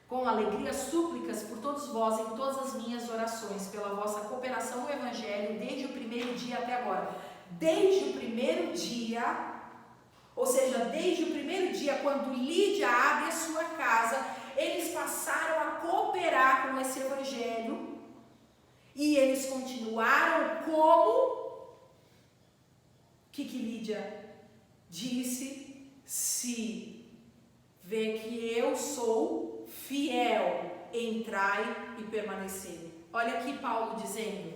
Com alegria, súplicas por todos vós em todas as minhas orações, pela vossa cooperação no Evangelho, desde o primeiro dia até agora. Desde o primeiro dia, ou seja, desde o primeiro dia, quando Lídia abre a sua casa, eles passaram a cooperar com esse Evangelho, e eles continuaram como? O que Lídia disse? Se vê que eu sou fiel, entrai e permanecei. Olha aqui Paulo dizendo,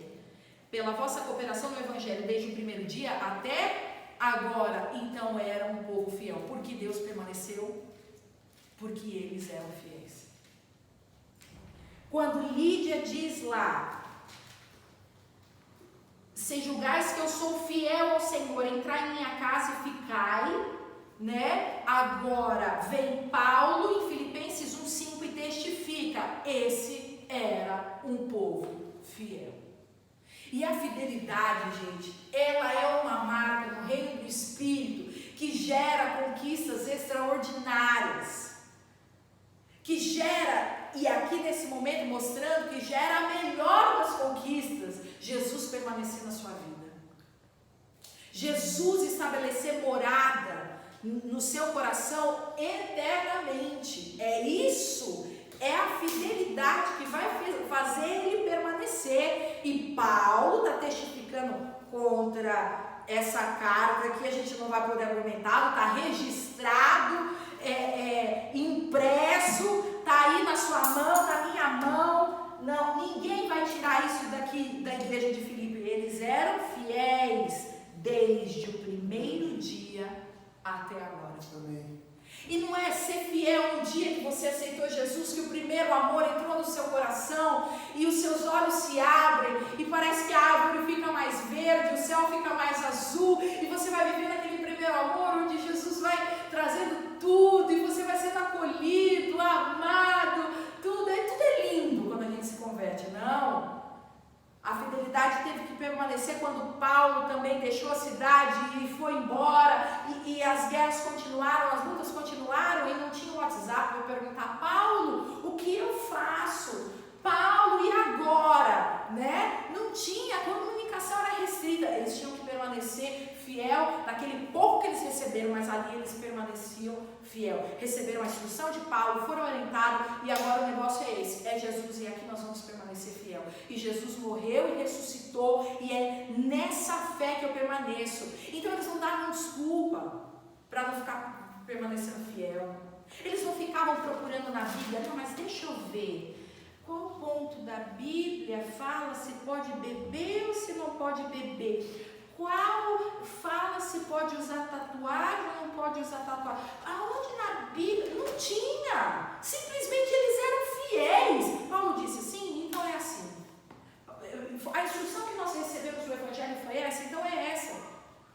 pela vossa cooperação no Evangelho desde o primeiro dia até agora, então era um povo fiel. Por que Deus permaneceu? Porque eles eram fiéis. Quando Lídia diz lá, se julgais que eu sou fiel ao Senhor, entrai em minha casa e ficai, né? Agora vem Paulo em Filipenses 1:5 e testifica, esse era um povo fiel. E a fidelidade, gente, ela é uma marca no reino do Espírito que gera conquistas extraordinárias, que gera, e aqui nesse momento mostrando que gera a melhor das conquistas, Jesus permanecer na sua vida, Jesus estabelecer morada no seu coração eternamente. É a fidelidade que vai fazer ele permanecer. E Paulo está testificando contra essa carta que a gente não vai poder argumentar, está registrado, impresso, está aí na sua mão, na minha mão. Não, ninguém vai tirar isso daqui da igreja de Filipe. Eles eram fiéis desde o primeiro dia até agora. Amém. E não é ser fiel no dia que você aceitou Jesus, que o primeiro amor entrou no seu coração e os seus olhos se abrem e parece que a árvore fica mais verde, o céu fica mais azul e você vai vivendo aquele primeiro amor onde Jesus vai trazendo tudo e você vai sendo acolhido, amado, tudo é lindo quando a gente se converte. Não. A fidelidade teve que permanecer quando Paulo também deixou a cidade e foi embora, e as guerras continuaram, as lutas continuaram, e não tinha o WhatsApp para perguntar, Paulo, o que eu faço? Paulo, e agora? Né? Não tinha, a comunicação era restrita, eles tinham que permanecer fiel naquele pouco que eles receberam, mas ali eles permaneciam fiel. Receberam a instrução de Paulo, foram orientados, e agora o negócio é esse, é Jesus, e aqui nós vamos permanecer fiel. E Jesus morreu e ressuscitou, e é nessa fé que eu permaneço. Então eles não davam desculpa para não ficar permanecendo fiel. Eles não ficavam procurando na Bíblia, não, mas deixa eu ver. Qual ponto da Bíblia fala se pode beber ou se não pode beber? Qual fala se pode usar tatuagem ou não pode usar tatuagem? Aonde na Bíblia? Não tinha. Simplesmente eles eram fiéis. Paulo disse, sim, então é assim. A instrução que nós recebemos do Evangelho foi essa, então é essa.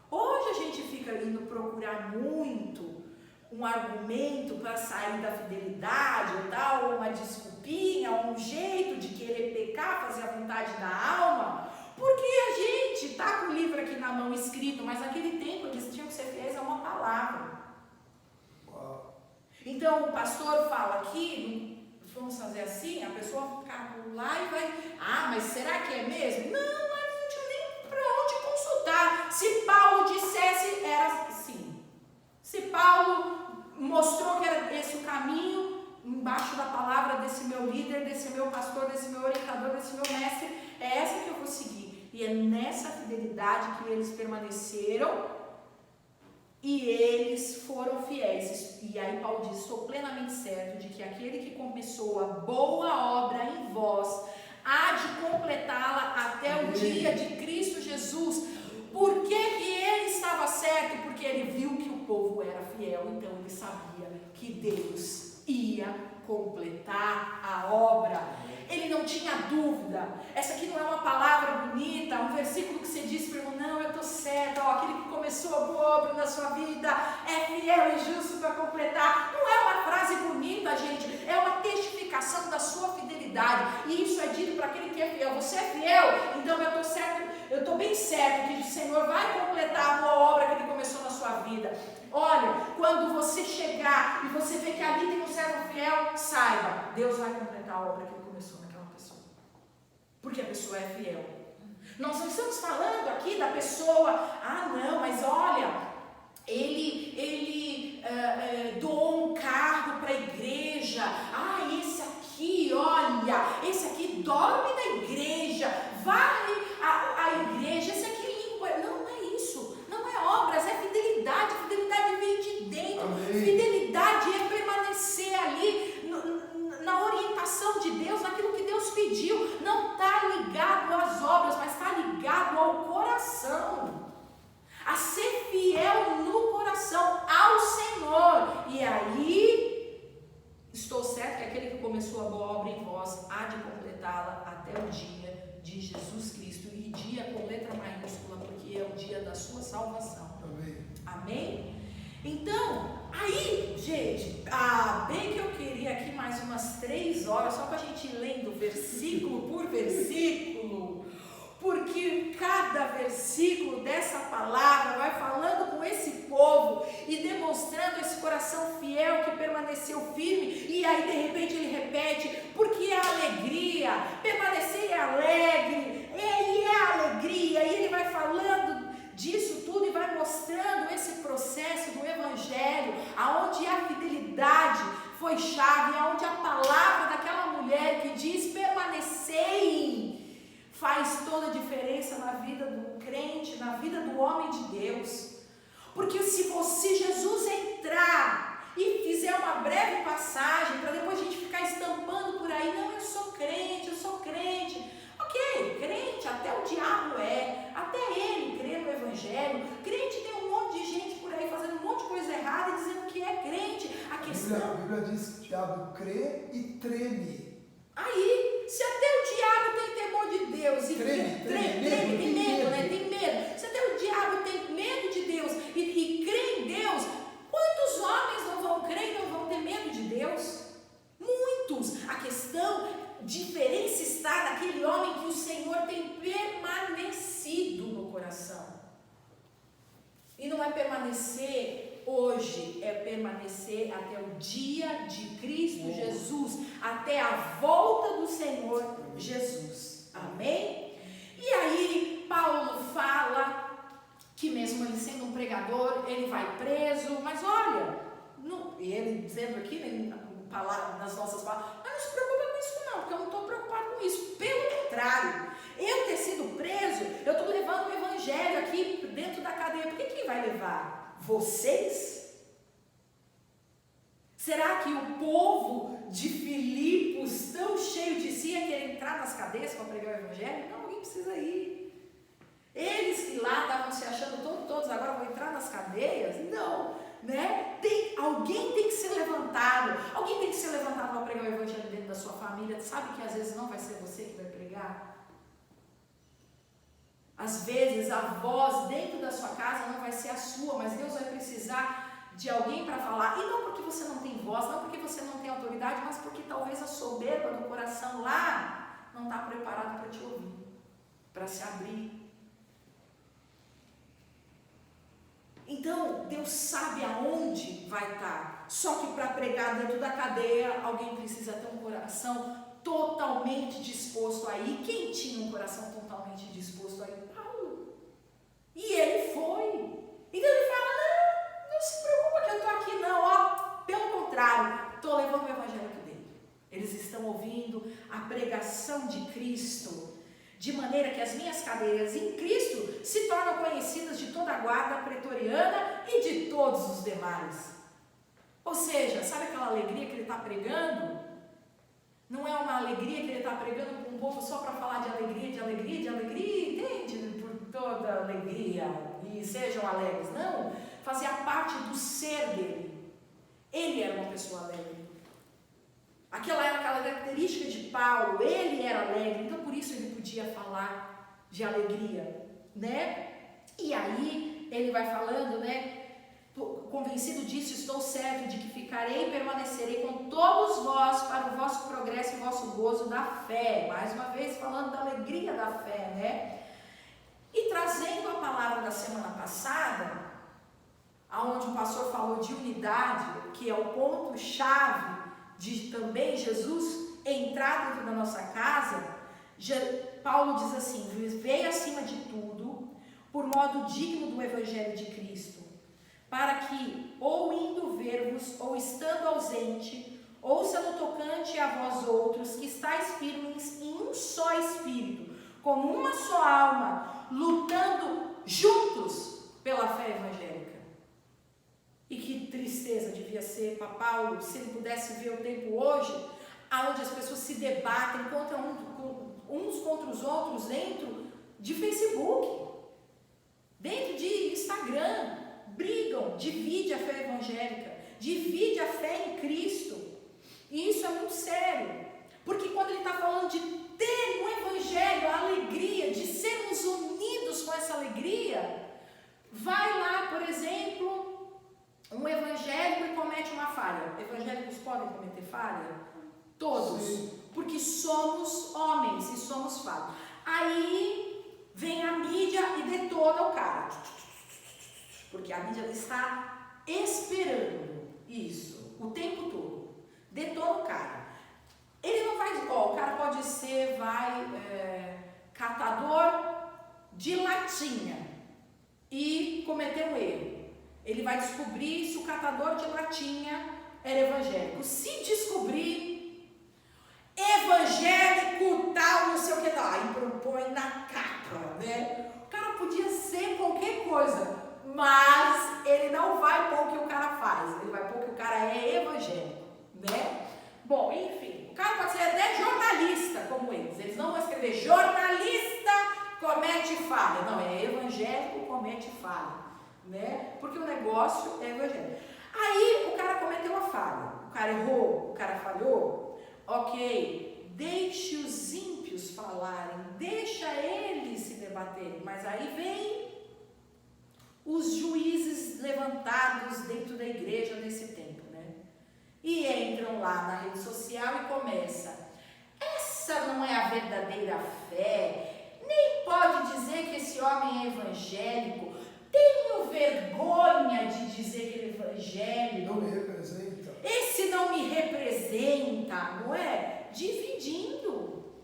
Hoje a gente fica indo procurar muito um argumento para sair da fidelidade ou tal, uma desculpinha, um jeito de querer pecar, fazer a vontade da alma, porque a gente está com o livro aqui na mão escrito, mas naquele tempo eles tinham que ser fiéis a uma palavra. Então o pastor fala aqui, vamos fazer assim, a pessoa ficar lá e vai, mas será que é mesmo? Não, mas não tinha nem para onde consultar. Se Paulo dissesse, era assim. Se Paulo mostrou que era esse o caminho, embaixo da palavra desse meu líder, desse meu pastor, desse meu orientador, desse meu mestre, é essa que eu vou seguir. E é nessa fidelidade que eles permaneceram e eles foram fiéis. E aí Paulo diz, estou plenamente certo de que aquele que começou a boa obra em vós, há de completá-la até o dia de Cristo Jesus. Por que que ele estava certo? Porque ele viu que o povo era fiel, então ele sabia que Deus ia completar a obra. Ele não tinha dúvida. Essa aqui não é uma palavra bonita, um versículo que você diz para o irmão, não, eu estou certo, aquele que começou a boa obra na sua vida é fiel e justo para completar. Não é uma frase bonita, gente, é uma testificação da sua fidelidade, e isso é dito para aquele que é fiel. Você é fiel, então eu estou certo, eu estou bem certo que o Senhor vai completar a boa obra que Ele começou na sua vida. Olha, quando você chegar e você ver que ali tem um servo fiel, saiba, Deus vai completar a obra que Ele começou naquela pessoa, porque a pessoa é fiel. Nós não estamos falando aqui da pessoa, não, mas olha, ele doou um carro para a igreja, esse aqui, olha, esse aqui dorme na igreja, varre a igreja, esse aqui limpa. Não é isso, não é obras, é fidelidade. Fidelidade vem de dentro. Amém. Fidelidade é permanecer coração, a ser fiel no coração ao Senhor. E aí, estou certo que aquele que começou a boa obra em vós há de completá-la até o dia de Jesus Cristo. E dia com letra maiúscula, porque é o dia da sua salvação. Amém. Amém? Então, aí, gente, bem que eu queria aqui mais umas 3 horas, só para a gente ir lendo versículo por versículo, porque cada versículo dessa palavra vai falando com esse povo e demonstrando esse coração fiel que permaneceu firme. E aí de repente ele repete, porque é alegria, permanecer é alegre, e é alegria. E ele vai falando disso tudo e vai mostrando esse processo do Evangelho, aonde a fidelidade foi chave, aonde a palavra daquela mulher que diz permanecei faz toda a diferença na vida do crente, na vida do homem de Deus. Porque se Jesus entrar e fizer uma breve passagem, para depois a gente ficar estampando por aí, não, eu sou crente. Ok, crente, até o diabo até ele crê no Evangelho. Crente tem um monte de gente por aí fazendo um monte de coisa errada e dizendo que é crente. A Bíblia diz que o diabo crê e treme. Aí, se até o diabo tem temor de Deus e treme, tem medo, né? Tem medo. Se até o diabo tem medo de Deus e crê em Deus, quantos homens não vão crer e não vão ter medo de Deus? Muitos. A diferença está naquele homem que o Senhor tem permanecido no coração. E não é permanecer hoje, é permanecer até o dia de Cristo Jesus, até a volta do Senhor Jesus. Amém? E aí Paulo fala que mesmo ele sendo um pregador, ele vai preso, mas olha, ele dizendo aqui nas nossas palavras, mas não se preocupa com isso não, porque eu não estou preocupado com isso. Pelo contrário, eu ter sido preso, eu estou levando o Evangelho aqui dentro da cadeia. Por que quem vai levar? Vocês? Será que o povo de Filipos, tão cheio de si, ia querer entrar nas cadeias para pregar o Evangelho? Não, alguém precisa ir. Eles que lá estavam se achando todos agora vão entrar nas cadeias? Não, né? Alguém tem que ser levantado. Alguém tem que ser levantado para pregar o Evangelho dentro da sua família. Sabe que às vezes não vai ser você que vai pregar? Às vezes a voz dentro da sua casa não vai ser a sua, mas Deus vai precisar de alguém para falar. E não porque você não tem voz, não porque você não tem autoridade, mas porque talvez a soberba do coração lá não está preparado para te ouvir, para se abrir. Então, Deus sabe aonde vai estar. Só que para pregar dentro da cadeia, alguém precisa ter um coração totalmente disposto a ir. Quem tinha um coração totalmente disposto a ir? Paulo. E ele foi. Então ele fala, não se preocupa que eu estou aqui não. Pelo contrário, estou levando o Evangelho aqui dentro. Eles estão ouvindo a pregação de Cristo, de maneira que as minhas cadeias em Cristo se tornam conhecidas de toda a guarda pretoriana e de todos os demais. Ou seja, sabe aquela alegria que ele está pregando? Não é uma alegria que ele está pregando com o povo só para falar de alegria, entende? Por toda alegria e sejam alegres. Não, fazia parte do ser dele. Ele era uma pessoa alegre. Aquela era aquela característica de Paulo, ele era alegre, então por isso ele podia falar de alegria, né? E aí ele vai falando, né? Convencido disso, estou certo de que ficarei e permanecerei com todos vós para o vosso progresso e o vosso gozo da fé. Mais uma vez falando da alegria da fé, né? E trazendo a palavra da semana passada, onde o pastor falou de unidade, que é o ponto-chave de também Jesus entrar dentro da nossa casa, Paulo diz assim, vivei acima de tudo, por modo digno do Evangelho de Cristo, para que, ou indo ver-vos, ou estando ausente, ouça no tocante a vós outros, que estáis firmes em um só espírito, como uma só alma, lutando juntos pela fé evangélica. E que tristeza devia ser para Paulo, se ele pudesse ver o tempo hoje, onde as pessoas se debatem uns contra os outros dentro de Facebook. dentro de Instagram, brigam, divide a fé evangélica, divide a fé em Cristo. E isso é muito sério, porque quando ele está falando de ter no evangelho a alegria, de sermos unidos com essa alegria, vai lá, por exemplo, um evangélico e comete uma falha. Evangélicos podem cometer falha? Todos. Sim. Porque somos homens e somos falhos. Aí vem a mídia e detona o cara. Porque a mídia está esperando isso o tempo todo. Detona o cara. Ele não vai... o cara pode ser, catador de latinha e cometer um erro. Ele vai descobrir se o catador de latinha era evangélico. Se descobrir, evangélico tal, não sei o que lá, e põe na capa, né? O cara podia ser qualquer coisa, mas ele não vai pôr o que o cara faz, ele vai pôr que o cara é evangélico, né? Bom, enfim, o cara pode ser até jornalista como eles não vão escrever jornalista comete falha, não, é evangélico comete falha, né? Porque o negócio é evangélico. Aí o cara cometeu uma falha, o cara errou, o cara falhou, ok, deixe os ímpios falarem, deixa eles se debaterem, mas aí vem os juízes levantados dentro da igreja nesse tempo, né? E entram lá na rede social e começa, essa não é a verdadeira fé, nem pode dizer que esse homem é evangélico, tenho vergonha de dizer que ele é evangélico. Não me representa. Esse não me representa, não é? Dividindo.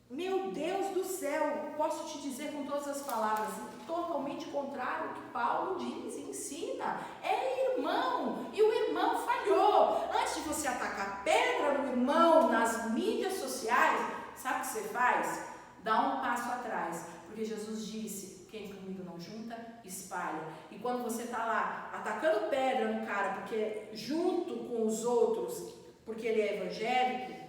Meu Deus do céu, posso te dizer com todas as palavras, totalmente contrário ao que Paulo diz e ensina. É irmão, e o irmão falhou. Antes de você atacar pedra no irmão nas mídias sociais, sabe o que você faz? Dá um passo atrás, porque Jesus disse, quem comigo não junta, espalha. E quando você está lá atacando pedra no cara, porque junto com os outros, porque ele é evangélico,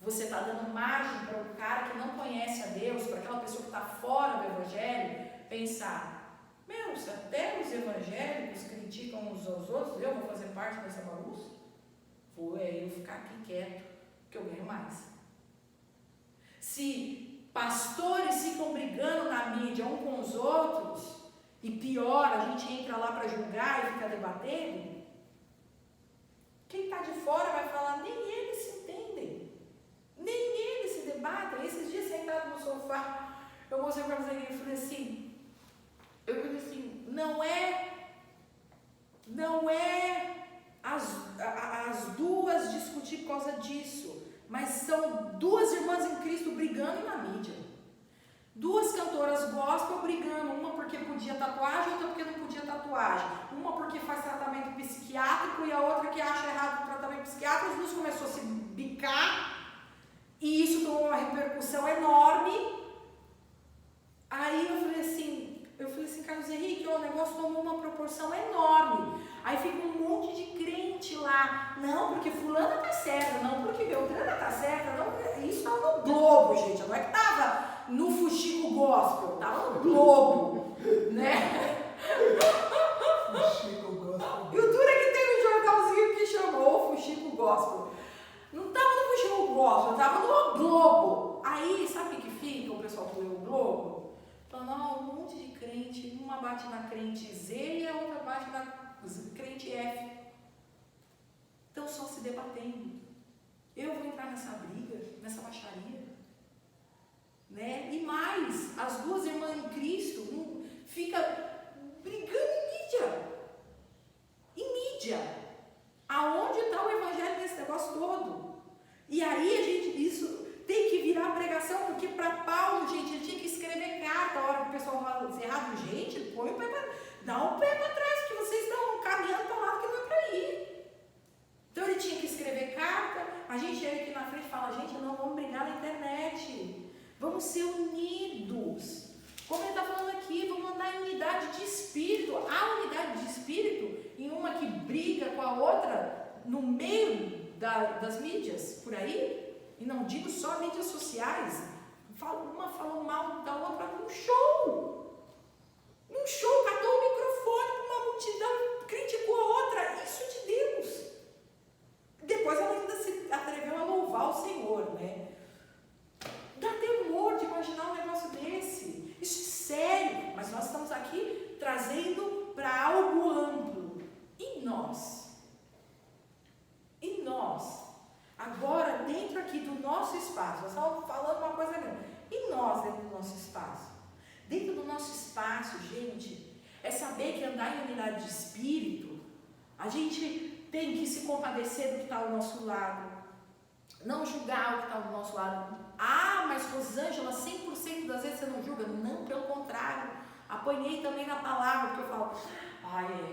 você está dando margem para um cara que não conhece a Deus, para aquela pessoa que está fora do evangelho, pensar, se até os evangélicos criticam uns aos outros, eu vou fazer parte dessa bagunça? Vou eu ficar aqui quieto, que eu ganho mais. Se pastores ficam brigando na mídia um com os outros, e pior, a gente entra lá para julgar e fica debatendo, quem está de fora vai falar, nem eles se entendem, nem eles se debatem. Esses dias sentado no sofá, eu mostrei para vocês e falei assim, não é as duas discutir por causa disso, mas são duas irmãs em Cristo brigando na mídia. Duas cantoras gospel brigando, uma porque podia tatuagem, outra porque não podia tatuagem. Uma porque faz tratamento psiquiátrico e a outra que acha errado o tratamento psiquiátrico. As duas começou a se bicar e isso tomou uma repercussão enorme. Aí eu falei assim, Carlos Henrique, o negócio tomou uma proporção enorme. Aí fica um monte de crente lá, não porque fulana tá certa, não porque Beltrana tá certa, não, isso tava no Globo, gente, não é que tava no Fuxico Gospel, tava no Globo, né? Fuxico Gospel. E o duro é que tem um jornalzinho que chamou Fuxico Gospel. Não tava no Fuxico Gospel, tava no Globo. Aí, sabe o que fica o pessoal que lê o Globo? Falando, um monte de crente, uma bate na crente Z e a outra bate na crente F. Estão só se debatendo. Eu vou entrar nessa briga, nessa baixaria, né? E mais, as duas irmãs em Cristo ficam brigando em mídia. Aonde está o evangelho nesse negócio todo? E aí isso tem que virar pregação, porque para Paulo, gente, ele tinha que escrever carta. A hora que o pessoal fala errado, gente, põe o pé para, dá um pé para trás, porque vocês estão caminhando para um lado que não é para ir. Então ele tinha que escrever carta. A gente chega aqui na frente e fala, gente, não vamos brigar na internet, vamos ser unidos. Como ele está falando aqui, vamos andar em unidade de espírito. Há unidade de espírito em uma que briga com a outra no meio das mídias, por aí. E não digo só mídias sociais, uma falou mal da outra num show. Num show, catou o microfone para uma multidão, criticou a outra. Isso de Deus. Depois ela ainda se atreveu a louvar o Senhor, né? Dá temor de imaginar um negócio desse. Isso é sério, mas nós estamos aqui trazendo para algo amplo. E nós? E nós? Agora, dentro aqui do nosso espaço, nós estamos falando uma coisa grande. E nós dentro do nosso espaço? Dentro do nosso espaço, gente, é saber que andar em unidade de espírito, a gente tem que se compadecer do que está ao nosso lado, não julgar o que está ao nosso lado. Ah, mas Rosângela, 100% das vezes você não julga? Não, pelo contrário. Apanhei também na palavra, porque eu falo,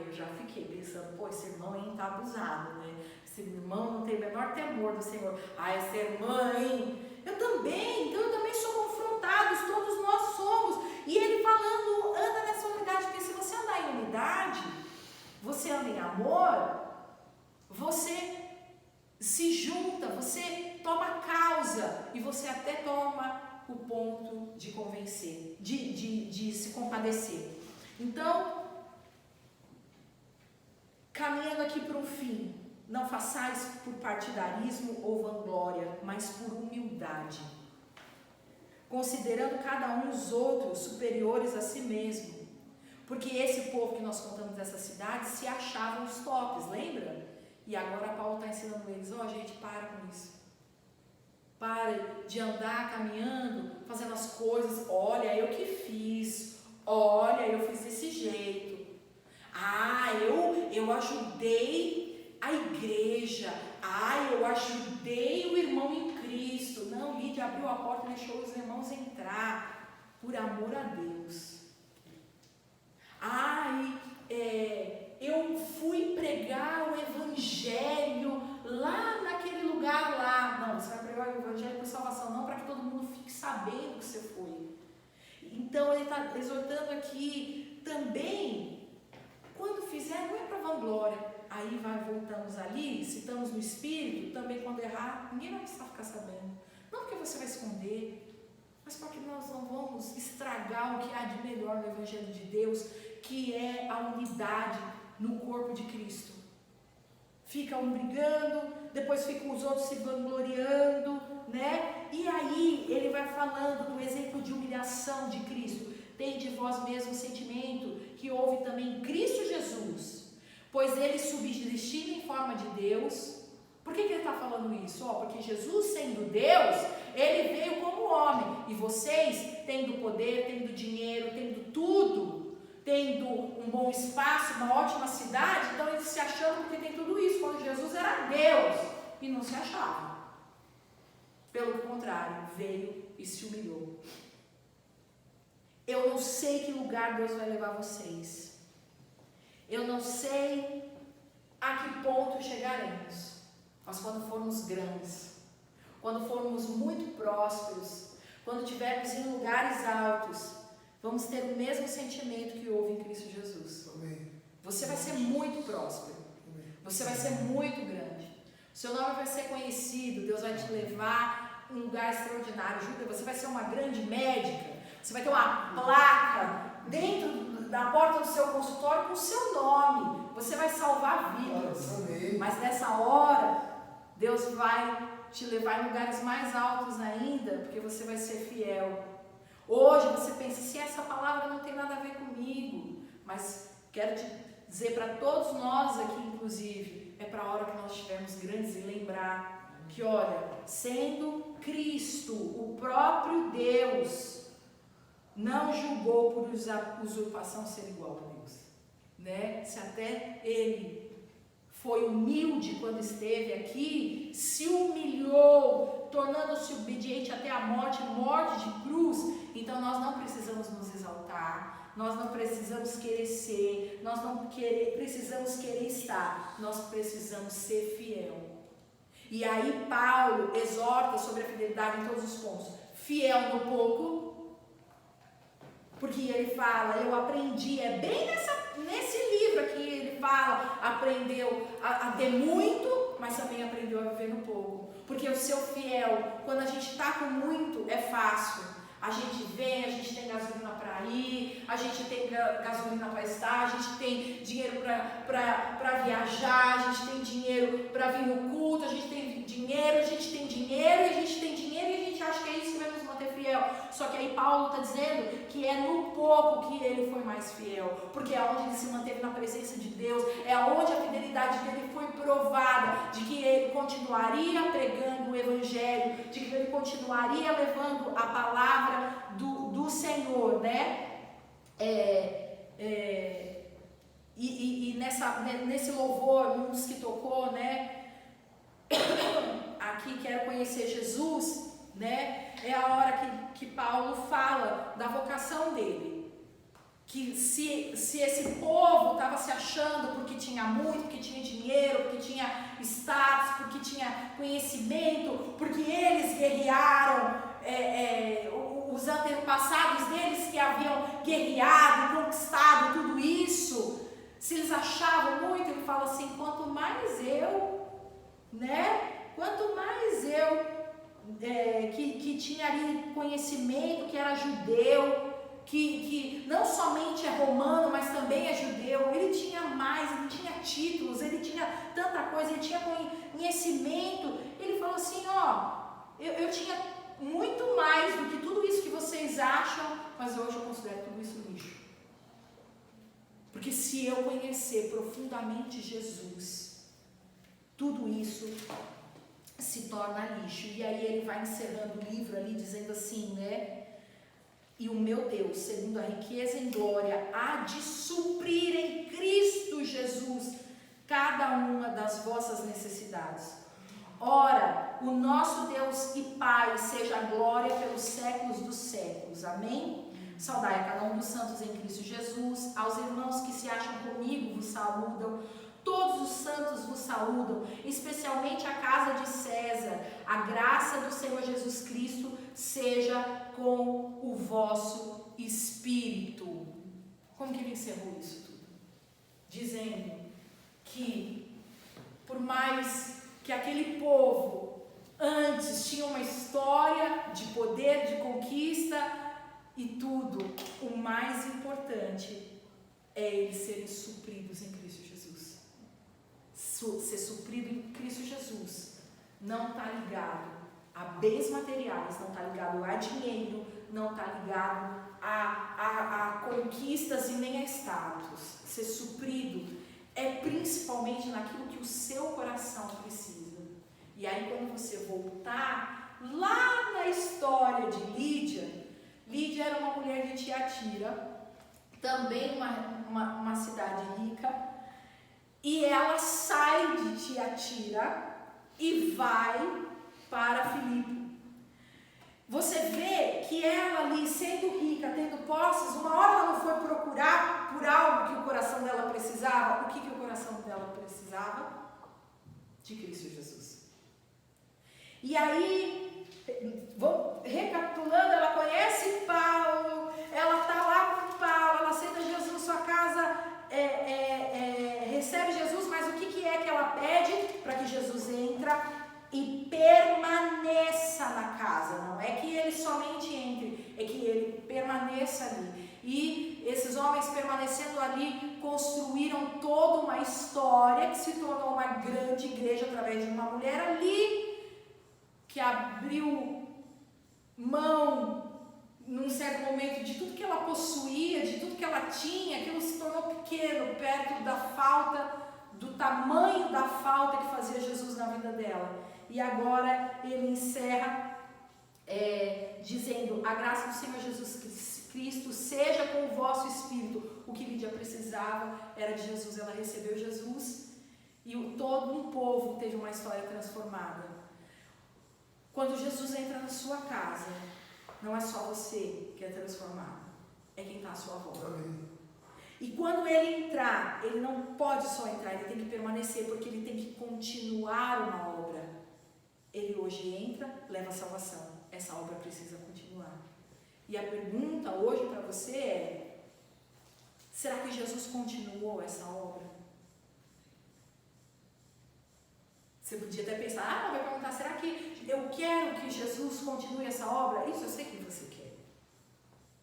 eu já fiquei pensando, pô, esse irmão aí tá abusado, né? Esse irmão não tem o menor temor do Senhor. Essa irmã, hein? Então eu também sou confrontados, todos nós somos. E ele falando, anda nessa unidade, porque se você andar em unidade, você anda em amor, você se junta, você toma causa e você até toma o ponto de convencer, de se compadecer. Então, caminhando aqui para o fim, não façais por partidarismo ou vanglória, mas por humildade, considerando cada um os outros superiores a si mesmo, porque esse povo que nós contamos dessa cidade se achavam os tops, lembra? E agora Paulo está ensinando eles, gente, para com isso. Para de andar caminhando, fazendo as coisas, olha, eu que fiz, olha, eu fiz desse jeito. Eu ajudei a igreja, eu ajudei o irmão em Cristo. Não, Lídia abriu a porta e deixou os irmãos entrar, por amor a Deus. Eu fui pregar o evangelho lá naquele lugar lá. Não, você vai pregar o evangelho por salvação, não para que todo mundo fique sabendo que você foi. Então ele está exortando aqui também, quando fizer, não é para vanglória. Aí voltamos ali, citamos no Espírito, também quando errar, ninguém vai precisar ficar sabendo. Não porque você vai esconder, mas porque nós não vamos estragar o que há de melhor no evangelho de Deus, que é a unidade no corpo de Cristo. Fica um brigando, depois ficam os outros se vangloriando, né? E aí ele vai falando do exemplo de humilhação de Cristo. Tem de vós mesmo o sentimento que houve também em Cristo Jesus, pois ele subsistindo em forma de Deus. Por que ele está falando isso? Porque Jesus, sendo Deus, ele veio como homem, e vocês, tendo poder, tendo dinheiro, tendo tudo, tendo um bom espaço, uma ótima cidade, então eles se achando porque tem tudo isso, quando Jesus era Deus e não se achava. Pelo contrário, veio e se humilhou. Eu não sei que lugar Deus vai levar vocês. Eu não sei a que ponto chegaremos. Mas quando formos grandes, quando formos muito prósperos, quando estivermos em lugares altos, vamos ter o mesmo sentimento que houve em Cristo Jesus. Amém. Você vai ser muito próspero. Amém. Você vai ser muito grande. O seu nome vai ser conhecido. Deus vai te levar a um lugar extraordinário. Júlia, você vai ser uma grande médica. Você vai ter uma placa dentro da porta do seu consultório com o seu nome. Você vai salvar vidas. Amém. Mas nessa hora, Deus vai te levar em lugares mais altos ainda, porque você vai ser fiel. Hoje você pensa, se essa palavra não tem nada a ver comigo, mas quero te dizer para todos nós aqui, inclusive, é para a hora que nós estivermos grandes e lembrar que, olha, sendo Cristo, o próprio Deus, não julgou por usurpação ser igual a Deus, né? Se até ele foi humilde quando esteve aqui, se humilhou, tornando-se obediente até a morte de cruz. Então nós não precisamos nos exaltar, nós não precisamos querer ser, nós não precisamos querer estar, nós precisamos ser fiel. E aí Paulo exorta sobre a fidelidade em todos os pontos. Fiel no pouco, porque ele fala, eu aprendi, é bem nesse livro aqui, ele fala, aprendeu a ter muito, mas também aprendeu a viver no pouco. Porque o seu fiel, quando a gente está com muito, é fácil. A gente vem, a gente tem gasolina para ir, a gente tem gasolina para estar, a gente tem dinheiro para viajar, a gente tem dinheiro para vir no culto, a gente tem dinheiro, a gente tem dinheiro, e a gente tem dinheiro, e a gente acha que é isso que vai nos manter fiel. Só que aí Paulo está dizendo que é no pouco que ele foi mais fiel, porque é onde ele se manteve na presença de Deus, é onde a fidelidade dele foi provada, de que ele continuaria pregando o evangelho, de que ele continuaria levando a palavra do Senhor, né? Nesse louvor, um dos que tocou, né? Aqui quero conhecer Jesus, né? É a hora que Paulo fala da vocação dele. Que se esse povo estava se achando porque tinha muito, porque tinha dinheiro, porque tinha status, porque tinha conhecimento, porque eles guerrearam, os antepassados deles que haviam guerreado, conquistado tudo isso, se eles achavam muito, ele fala assim, quanto mais eu, né? Quanto mais eu, que tinha ali conhecimento, que era judeu, que não somente é romano, mas também é judeu, ele tinha mais, ele tinha títulos, ele tinha tanta coisa, ele tinha conhecimento, ele falou assim, eu tinha muito mais do que tudo isso que vocês acham, mas hoje eu considero tudo isso lixo. Porque se eu conhecer profundamente Jesus, tudo isso se torna lixo. E aí ele vai encerrando o livro ali dizendo assim, né? E o meu Deus, segundo a riqueza em glória, há de suprir em Cristo Jesus cada uma das vossas necessidades. Ora, o nosso Deus e Pai seja a glória pelos séculos dos séculos. Amém? Saudai a cada um dos santos em Cristo Jesus. Aos irmãos que se acham comigo vos saúdam. Todos os santos vos saúdam, especialmente a casa de César. A graça do Senhor Jesus Cristo seja com o vosso espírito. Como que ele encerrou isso tudo? Dizendo que, por mais que aquele povo antes tinha uma história de poder, de conquista e tudo, o mais importante é eles serem supridos em Cristo Jesus. Ser suprido em Cristo Jesus não está ligado a bens materiais, não está ligado a dinheiro, não está ligado a conquistas e nem a status. Ser suprido é principalmente naquilo que o seu coração precisa. E aí quando você voltar lá na história de Lídia, Lídia era uma mulher de Tiatira, também uma cidade rica, e ela sai de Tiatira e vai para Filipe. Você vê que ela ali, sendo rica, tendo posses, uma hora ela não foi procurar por algo que o coração dela precisava. O que o coração dela precisava? De Cristo Jesus. E aí, recapitulando, ela conhece Paulo, ela está lá com Paulo, ela aceita Jesus na sua casa, recebe Jesus, mas o que é que ela pede? Para que Jesus entra e permaneça na casa. Não é que ele somente entre, é que ele permaneça ali. E esses homens permanecendo ali construíram toda uma história que se tornou uma grande igreja através de uma mulher ali que abriu mão num certo momento de tudo que ela possuía, de tudo que ela tinha. Aquilo se tornou pequeno perto da falta, do tamanho da falta que fazia Jesus na vida dela. E agora ele encerra dizendo: a graça do Senhor Jesus Cristo seja com o vosso espírito. O que Lídia precisava era de Jesus. Ela recebeu Jesus e todo um povo teve uma história transformada. Quando Jesus entra na sua casa, não é só você que é transformado, é quem está à sua volta. Amém. E quando ele entrar, ele não pode só entrar, ele tem que permanecer, porque ele tem que continuar uma obra. Ele hoje entra, leva a salvação. Essa obra precisa continuar. E a pergunta hoje para você é: será que Jesus continuou essa obra? Você podia até pensar, vai perguntar, será que eu quero que Jesus continue essa obra? Isso eu sei que você quer.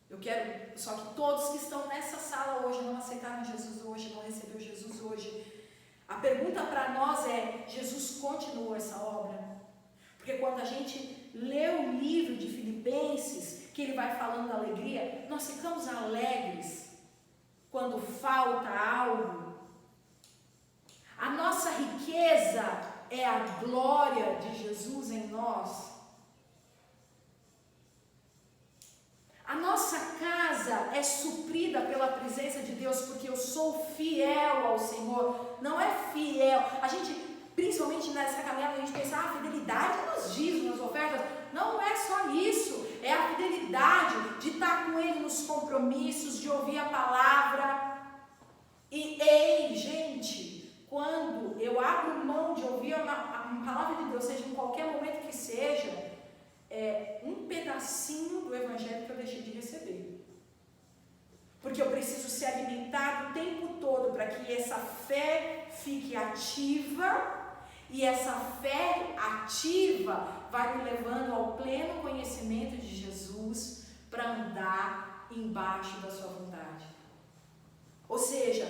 Eu quero, só que todos que estão nessa sala hoje não aceitaram Jesus hoje, não receberam Jesus hoje. A pergunta para nós é, Jesus continuou essa obra? Porque quando a gente lê o livro de Filipenses, que ele vai falando da alegria, nós ficamos alegres quando falta algo. A nossa riqueza é a glória de Jesus em nós. A nossa casa é suprida pela presença de Deus, porque eu sou fiel ao Senhor. Não é fiel. A gente, principalmente nessa caminhada, a gente pensa, fidelidade nos dízimos, nas ofertas. Não é só isso. É a fidelidade de estar com Ele nos compromissos, de ouvir a palavra. E, ei, gente, quando eu abro mão de ouvir a palavra de Deus, seja em qualquer momento que seja, é um pedacinho do evangelho que eu deixei de receber. Porque eu preciso ser alimentado o tempo todo para que essa fé fique ativa, e essa fé ativa vai me levando ao pleno conhecimento de Jesus para andar embaixo da sua vontade. Ou seja,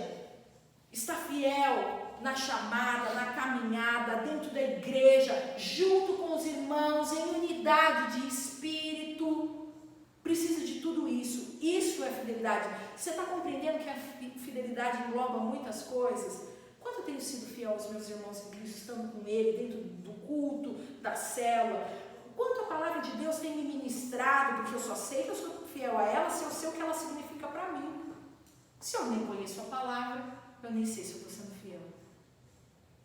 estar fiel na chamada, na caminhada, dentro da igreja, junto com os irmãos, em unidade de espírito, precisa de tudo isso. Isso é fidelidade. Você está compreendendo que a fidelidade engloba muitas coisas? Quanto eu tenho sido fiel aos meus irmãos em Cristo, estando com Ele, dentro do culto, da célula? Quanto a palavra de Deus tem me ministrado, porque eu só sei que eu sou fiel a ela se eu sei o que ela significa para mim. Se eu nem conheço a palavra, eu nem sei se eu estou sendo fiel.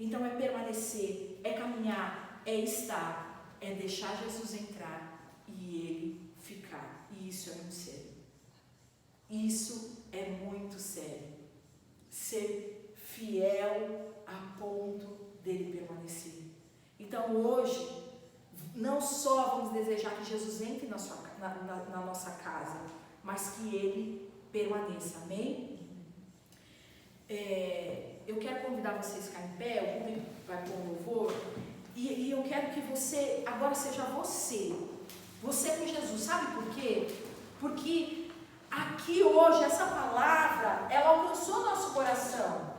Então é permanecer, é caminhar, é estar, é deixar Jesus entrar e Ele ficar. E isso é muito sério. Isso é muito sério. Ser fiel a ponto dele permanecer. Então hoje, não só vamos desejar que Jesus entre na nossa casa, mas que Ele permaneça. Amém? Eu quero convidar vocês a ficar em pé, o público vai pôr um louvor, e eu quero que você, agora seja você com Jesus. Sabe por quê? Porque aqui hoje, essa palavra, ela alcançou nosso coração.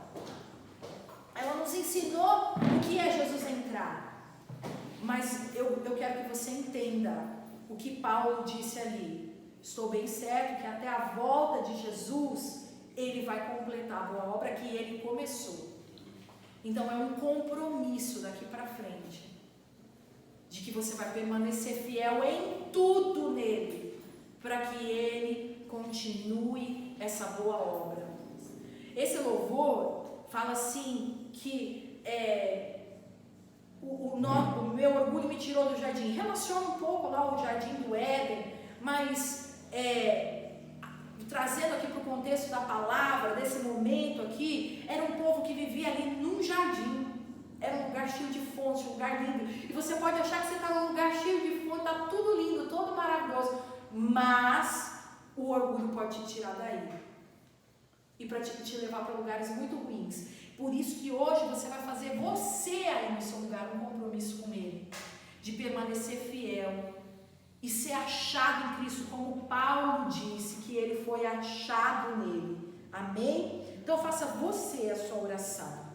Ela nos ensinou o que é Jesus entrar. Mas eu quero que você entenda o que Paulo disse ali. Estou bem certo que até a volta de Jesus, Ele vai completar a boa obra que Ele começou. Então é um compromisso daqui para frente, de que você vai permanecer fiel em tudo nele, para que Ele continue essa boa obra. Esse louvor fala assim que o meu orgulho me tirou do jardim. Relaciona um pouco lá o jardim do Éden, mas trazendo aqui para o contexto da palavra, desse momento aqui, era um povo que vivia ali num jardim. Era um lugar cheio de fontes, um lugar lindo. E você pode achar que você está num lugar cheio de fontes, está tudo lindo, todo maravilhoso. Mas o orgulho pode te tirar daí. E para te levar para lugares muito ruins. Por isso que hoje você vai fazer você aí no seu lugar um compromisso com Ele. De permanecer fiel. E ser achado em Cristo, como Paulo disse, que ele foi achado nele. Amém? Então faça você a sua oração.